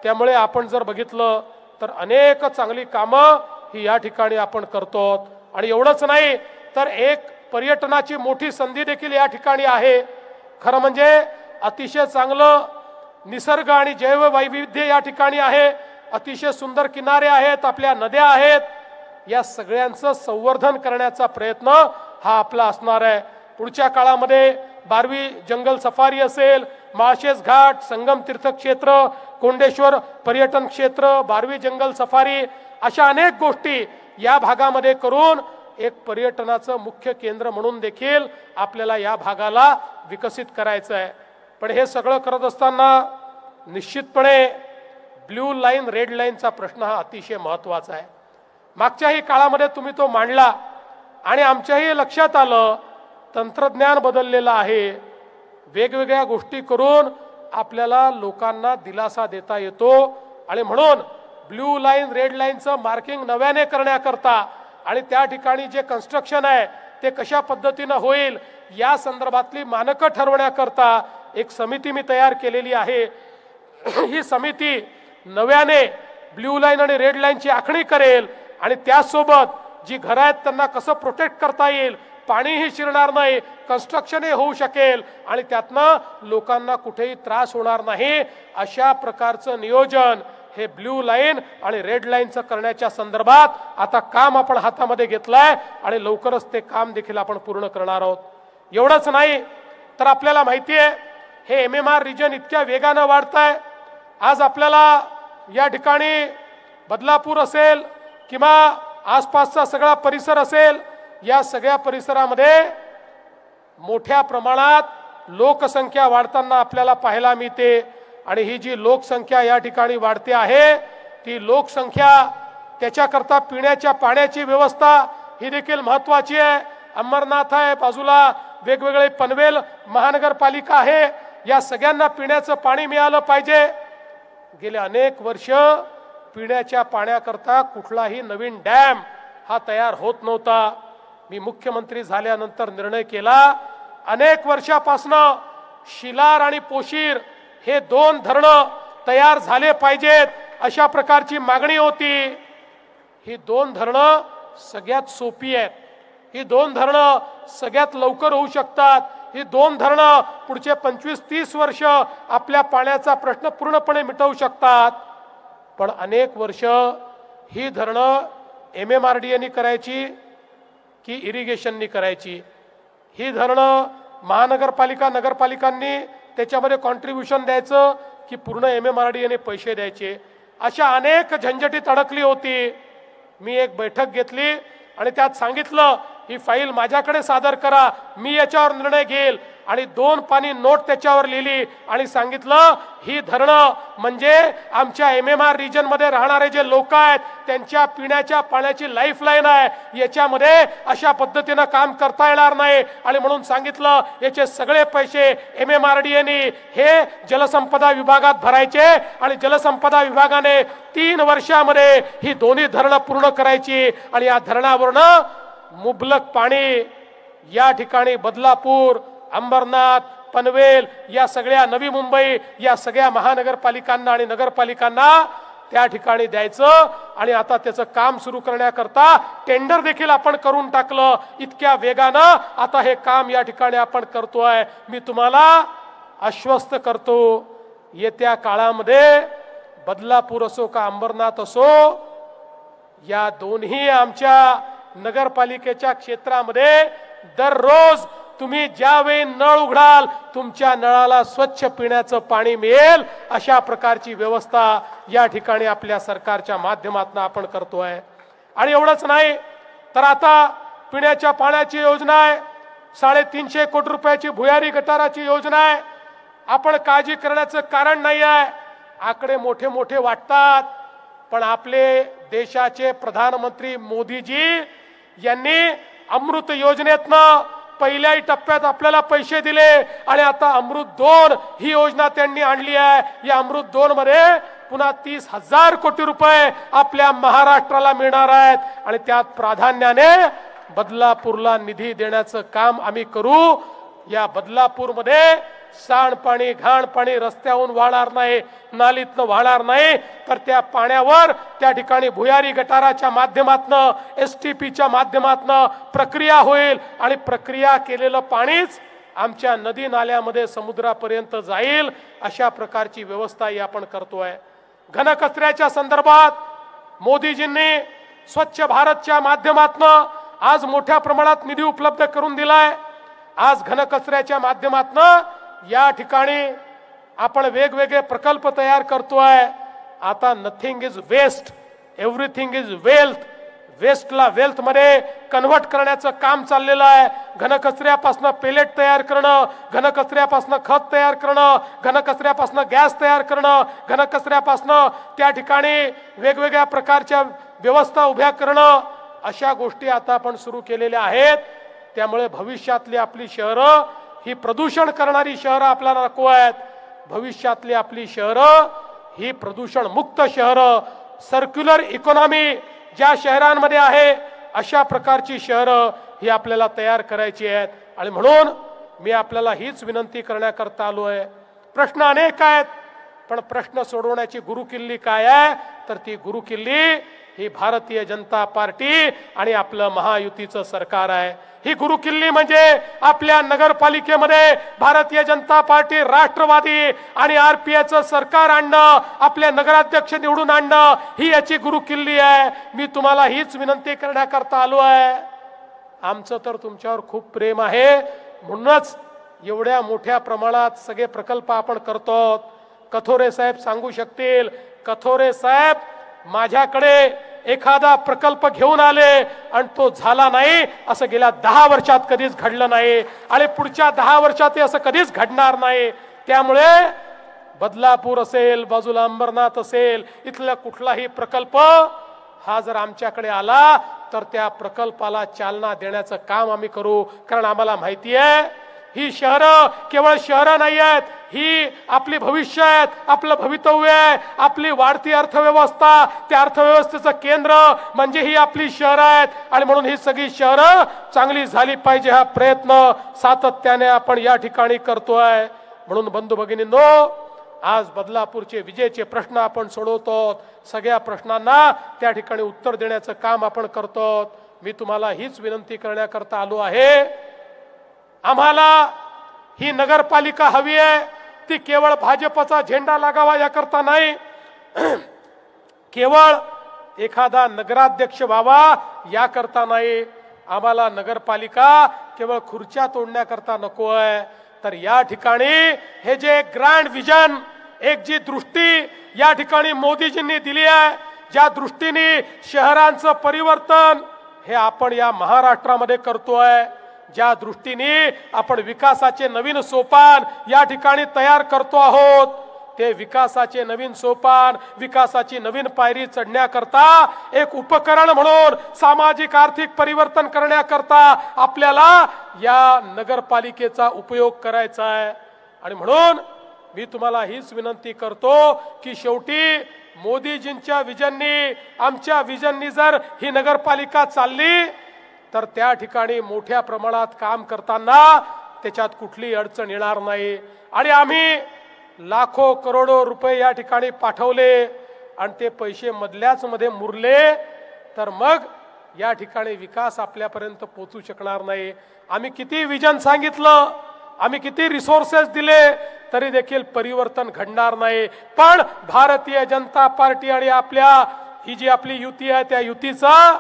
त्यामुळे आपण जर बघितलं तर अनेक चांगली कामं ही या ठिकाणी आपण करतो. आणि एवढंच नाही तर एक पर्यटनाची मोठी संधी देखील या ठिकाणी आहे. खरं म्हणजे अतिशय चांगलं निसर्ग आणि जैववैविध्य या ठिकाणी आहे. अतिशय सुंदर किनारे आहेत, आपल्या नद्या आहेत. या सगळ्यांचं संवर्धन करण्याचा प्रयत्न हा आपला असणार आहे. पुढच्या काळामध्ये 12वी जंगल सफारी असेल, माळशेज घाट, संगम तीर्थक्षेत्र, कोंडेश्वर पर्यटन क्षेत्र, 12वी जंगल सफारी अशा अनेक गोष्टी या भागामध्ये करून एक पर्यटनाचं मुख्य केंद्र म्हणून देखील आपल्याला या भागाला विकसित करायचं आहे. पण हे सगळं करत असताना निश्चितपणे ब्ल्यू लाईन रेड लाईनचा प्रश्न हा अतिशय महत्त्वाचा आहे. मागच्याही काळामध्ये तुम्ही तो मांडला आणि आमच्याही लक्षात आलं तंत्रज्ञान बदललेलं आहे. वेगवेगळ्या गोष्टी करून आपल्याला लोकांना दिलासा देता येतो. आणि म्हणून ब्ल्यू लाईन रेड लाईनचं मार्किंग नव्याने करण्याकरता आणि त्या ठिकाणी जे कन्स्ट्रक्शन आहे ते कशा पद्धतीनं होईल या संदर्भातली मानकं ठरवण्याकरता एक समिती मी तयार केलेली आहे. ही समिती नव्याने ब्ल्यू लाईन आणि रेड लाईनची आखणी करेल आणि त्यासोबत जी घरं आहेत त्यांना कसं प्रोटेक्ट करता येईल, पाणीही शिरणार नाही, कन्स्ट्रक्शनही होऊ शकेल आणि त्यातनं लोकांना कुठेही त्रास होणार नाही अशा प्रकारचं नियोजन हे ब्ल्यू लाईन आणि रेड लाईनचं करण्याच्या संदर्भात आता काम आपण हातामध्ये घेतलंय आणि लवकरच ते काम देखील आपण पूर्ण करणार आहोत. एवढंच नाही तर आपल्याला माहिती आहे हे MMR रिजन इतक्या वेगानं वाढतंय. आज आपल्याला या ठिकाणी बदलापूर असेल किंवा आसपासचा सगळा परिसर असेल, या सगळ्या परिसरामध्ये मोठ्या प्रमाणात लोकसंख्या वाढताना आपल्याला पाहायला मिळते. आणि ही जी लोकसंख्या या ठिकाणी वाढते आहे ती लोकसंख्या त्याच्याकरता पिण्याच्या पाण्याची व्यवस्था ही देखील महत्त्वाची आहे. अंबरनाथ आहे बाजूला, वेगवेगळे पनवेल महानगरपालिका आहे या सगळ्यांना पिण्याचं पाणी मिळालं पाहिजे. गेले अनेक वर्ष पिण्याच्या पाण्याकरता कुठलाही नवीन डॅम हा तयार होत नव्हता. मी मुख्यमंत्री झाल्यानंतर निर्णय केला, अनेक वर्षापासनं शिलार आणि पोशीर हे 2 धरणं तयार झाले पाहिजेत अशा प्रकारची मागणी होती. ही 2 धरणं सगळ्यात सोपी आहेत, ही 2 धरणं सगळ्यात लवकर होऊ शकतात. ही 2 धरणं पुढचे 25-30 वर्ष आपल्या पाण्याचा प्रश्न पूर्णपणे मिटवू शकतात. पण अनेक वर्ष ही धरणं MMRDA करायची की इरिगेशननी करायची. ही धरणं महानगरपालिका नगरपालिकांनी त्याच्यामध्ये कॉन्ट्रीब्युशन द्यायचं की पूर्ण MMRDA पैसे द्यायचे. अशा अनेक झंझटीत अडकली होती. मी एक बैठक घेतली आणि त्यात सांगितलं, ही फाईल माझ्याकडे सादर करा, मी याच्यावर निर्णय घेईल. आणि 2 पानी नोट त्याच्यावर लिहिली आणि सांगितलं, ही धरणं म्हणजे आमच्या MMR रिजन मध्ये राहणारे जे लोक आहेत त्यांच्या पिण्याच्या पाण्याची लाईफलाईन आहे. याच्यामध्ये अशा पद्धतीनं काम करता येणार नाही. आणि म्हणून सांगितलं, याचे सगळे पैसे MMRDA हे जलसंपदा विभागात भरायचे आणि जलसंपदा विभागाने 3 वर्षामध्ये ही दोन्ही धरणं पूर्ण करायची. आणि या धरणावरनं मुबलक पाणी या ठिकाणी बदलापूर, अंबरनाथ, पनवेल या सगळ्या नवी मुंबई या सगळ्या महानगरपालिकांना आणि नगरपालिकांना त्या ठिकाणी द्यायचं. आणि आता त्याचं काम सुरू करण्याकरता टेंडर देखील आपण करून टाकलं. इतक्या वेगानं आता हे काम या ठिकाणी आपण करतोय. मी तुम्हाला आश्वस्त करतो, येत्या काळामध्ये बदलापूर असो का अंबरनाथ असो, या दोन्ही आमच्या नगरपालिकेच्या क्षेत्रामध्ये दररोज तुम्ही ज्यावेळी नळ उघडाल तुमच्या नळाला स्वच्छ पिण्याचं पाणी मिळेल अशा प्रकारची व्यवस्था या ठिकाणी आपल्या सरकारच्या माध्यमातून आपण करतोय. आणि एवढंच नाही तर आता पिण्याच्या पाण्याची योजना आहे, 350 कोटी रुपयाची भुयारी गटाराची योजना आहे. आपण काळजी करण्याचं कारण नाही आहे. आकडे मोठे मोठे वाटतात, पण आपले देशाचे प्रधानमंत्री मोदीजी यांनी अमृत योजनेतनं पहिल्याही टप्प्यात आपल्याला पैसे दिले आणि आता अमृत 2 ही योजना त्यांनी आणली आहे. या अमृत 2 मध्ये पुन्हा 30,000 कोटी रुपये आपल्या महाराष्ट्राला मिळणार आहेत. आणि त्यात प्राधान्याने बदलापूरला निधी देण्याचं काम आम्ही करू. या बदलापूरमध्ये सांडपाणी घाणपाणी रस्त्यावरून वाहणार नाही, नालीतनं वाहणार नाही, तर त्या पाण्यावर त्या ठिकाणी भुयारी गटाराच्या माध्यमातनं STPच्या माध्यमातनं प्रक्रिया होईल. आणि प्रक्रिया केलेलं पाणीच आमच्या नदी नाल्यामध्ये समुद्रापर्यंत जाईल. अशा प्रकारची व्यवस्थाही आपण करतोय. घनकचऱ्याच्या संदर्भात मोदीजींनी स्वच्छ भारतच्या माध्यमातनं आज मोठ्या प्रमाणात निधी उपलब्ध करून दिलाय. आज घनकचऱ्याच्या माध्यमातनं या ठिकाणी आपण वेगवेगळे प्रकल्प तयार करतोय. आता nothing is waste, everything is wealth. वेस्टला वेल्थ मध्ये कन्व्हर्ट करण्याचं काम चाललेलं आहे. घनकचऱ्यापासून पेलेट तयार करणं, घनकचऱ्यापासून खत तयार करणं, घनकचऱ्यापासून गॅस तयार करणं, घनकचऱ्यापासून त्या ठिकाणी वेगवेगळ्या प्रकारच्या व्यवस्था उभ्या करणं, अशा गोष्टी आता आपण सुरू केलेल्या आहेत. त्यामुळे भविष्यातली आपली शहरं ही प्रदूषण करणारी शहरं आपल्याला नको आहेत. भविष्यातली आपली शहरं ही प्रदूषण मुक्त शहरं, सर्क्युलर इकॉनॉमी ज्या शहरांमध्ये आहे अशा प्रकारची शहरं ही आपल्याला तयार करायची आहेत. आणि म्हणून मी आपल्याला हीच विनंती करण्याकरता आलोय. प्रश्न अनेक आहेत, पण प्रश्न सोडवण्याची गुरुकिल्ली काय आहे, तर ती गुरुकिल्ली ही भारतीय जनता पार्टी आणि आपलं महायुतीचं सरकार आहे. ही गुरुकिल्ली म्हणजे आपल्या नगरपालिकेमध्ये भारतीय जनता पार्टी, राष्ट्रवादी आणि RPAचं सरकार आणणं, आपले नगराध्यक्ष निवडून आणणं, ही याची गुरुकिल्ली आहे. मी तुम्हाला हीच विनंती करण्याकरता आलो आहे. आमचं तर तुमच्यावर खूप प्रेम आहे, म्हणूनच एवढ्या मोठ्या प्रमाणात सगळे प्रकल्प आपण करतो. कथोरे साहेब सांगू शकतील. कथोरे साहेब माझ्याकडे एखादा प्रकल्प घेऊन आले आणि तो झाला नाही असं गेल्या 10 वर्षात कधीच घडलं नाही आणि पुढच्या 10 वर्षात असं कधीच घडणार नाही. त्यामुळे बदलापूर असेल, बाजूला अंबरनाथ असेल, इथला कुठलाही प्रकल्प हा जर आमच्याकडे आला तर त्या प्रकल्पाला चालना देण्याचं काम आम्ही करू. कारण आम्हाला माहिती आहे ही शहरं केवळ शहरं नाही आहेत, ही आपली भविष्य आहेत, आपलं भवितव्य आहे, आपली वाढती अर्थव्यवस्था, त्या अर्थव्यवस्थेचं केंद्र म्हणजे ही आपली शहरं आहेत. आणि म्हणून ही सगळी शहरं चांगली झाली पाहिजे हा प्रयत्न सातत्याने आपण या ठिकाणी करतोय. म्हणून बंधू भगिनींनो, आज बदलापूरचे विजेचे प्रश्न आपण सोडवतो. सगळ्या प्रश्नांना त्या ठिकाणी उत्तर देण्याचं काम आपण करतो. मी तुम्हाला हीच विनंती करण्याकरता आलो आहे. आम्हाला ही नगरपालिका हवी आहे, ती केवळ भाजपचा झेंडा लागावा याकरता नाही, केवळ एखादा नगराध्यक्ष व्हावा याकरता नाही. आम्हाला नगरपालिका केवळ खुर्च्या तोडण्याकरता नको आहे, तर या ठिकाणी हे जे ग्रँड विजन, एक जी दृष्टी या ठिकाणी मोदीजींनी दिली आहे, ज्या दृष्टीने शहरांचं परिवर्तन हे आपण या महाराष्ट्रामध्ये करतोय, ज्या दृष्टीने आपण विकासाचे नवीन सोपान या ठिकाणी तयार करतो आहोत, ते विकासाचे नवीन सोपान, विकासाची नवीन पायरी चढण्याकरता एक उपकरण म्हणून सामाजिक आर्थिक परिवर्तन करण्याकरता आपल्याला या नगरपालिकेचा उपयोग करायचा आहे. आणि म्हणून मी तुम्हाला हीच विनंती करतो की शेवटी मोदीजींच्या विजननी, आमच्या विजननी जर ही नगरपालिका चालली तर त्या ठिकाणी मोठ्या प्रमाणात काम करताना त्याच्यात कुठली अडचण येणार नाही. आणि आम्ही लाखो करोडो रुपये या ठिकाणी पाठवले आणि ते पैसे मधल्याच मध्ये मुरले तर मग या ठिकाणी विकास आपल्यापर्यंत पोहोचू शकणार नाही. आम्ही किती विजन सांगितलं, आम्ही किती रिसोर्सेस दिले, तरी देखील परिवर्तन घडणार नाही. पण भारतीय जनता पार्टी आणि आपल्या ही जी आपली युती आहे त्या युतीचा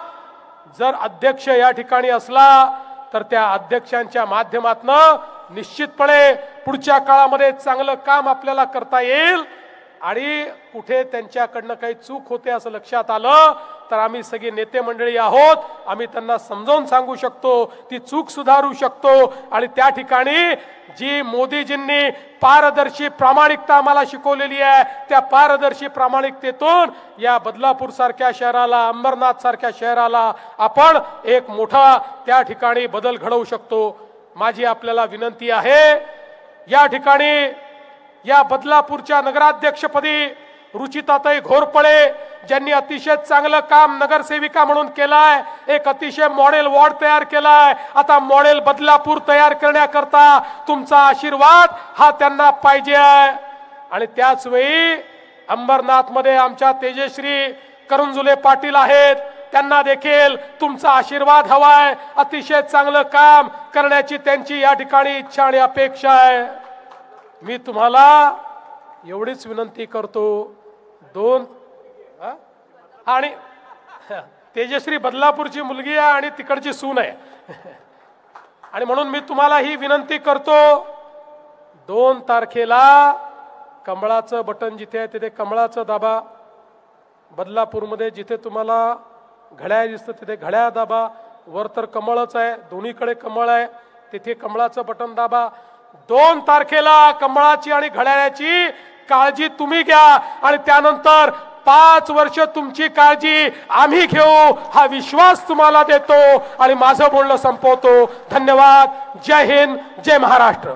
जर अध्यक्ष या ठिकाणी असला तर त्या अध्यक्षांच्या माध्यमातून निश्चितपणे पुढच्या काळामध्ये चांगलं काम आपल्याला करता येईल. आणि कुठे त्यांच्याकडनं काही चूक होते असं लक्षात आलं तर आम्ही सगळे नेते मंडळी आहोत, आम्ही त्यांना समजावून सांगू शकतो, ती चूक सुधारू शकतो. आणि त्या ठिकाणी जी मोदीजींनी पारदर्शी प्रामाणिकता आम्हाला शिकवलेली आहे, त्या पारदर्शी प्रामाणिकतेतून या बदलापूर सारख्या शहराला, अंबरनाथ सारख्या शहराला आपण एक मोठा त्या ठिकाणी बदल घडवू शकतो. माझी आपल्याला विनंती आहे, या ठिकाणी या बदलापूरच्या नगराध्यक्षपदी रुचिताताई घोरपळे ज्यांनी अतिशय चांगलं काम नगरसेविका म्हणून केलाय, एक अतिशय मॉडेल वॉर्ड तयार केलाय, आता मॉडेल बदलापूर तयार करण्याकरता तुमचा आशीर्वाद हा त्यांना पाहिजे आहे. आणि त्याच वेळी अंबरनाथ मध्ये आमच्या तेजश्री करंजुले पाटील आहेत, त्यांना देखील तुमचा आशीर्वाद हवाय. अतिशय चांगलं काम करण्याची त्यांची या ठिकाणी इच्छा आणि अपेक्षा आहे. मी तुम्हाला एवढीच विनंती करतो, आणि तेजश्री बदलापूरची मुलगी आहे आणि तिकडची सून आहे आणि म्हणून मी तुम्हाला ही विनंती करतो, 2 तारखेला कमळाचं बटन जिथे आहे तिथे कमळाचं दाबा. बदलापूरमध्ये जिथे तुम्हाला घड्याळ दिसतं तिथे घड्याळ दाबा. वर तर कमळच आहे, दोन्हीकडे कमळ आहे, तिथे कमळाचं बटन दाबा. 2 तारखेला कमळाची आणि घड्याळाची काळजी तुम्ही घ्या आणि त्यानंतर 5 वर्ष तुमची काळजी आम्ही घेऊ हा विश्वास तुम्हाला देतो आणि माझं बोलणं संपवतो. धन्यवाद. जय हिंद, जय महाराष्ट्र.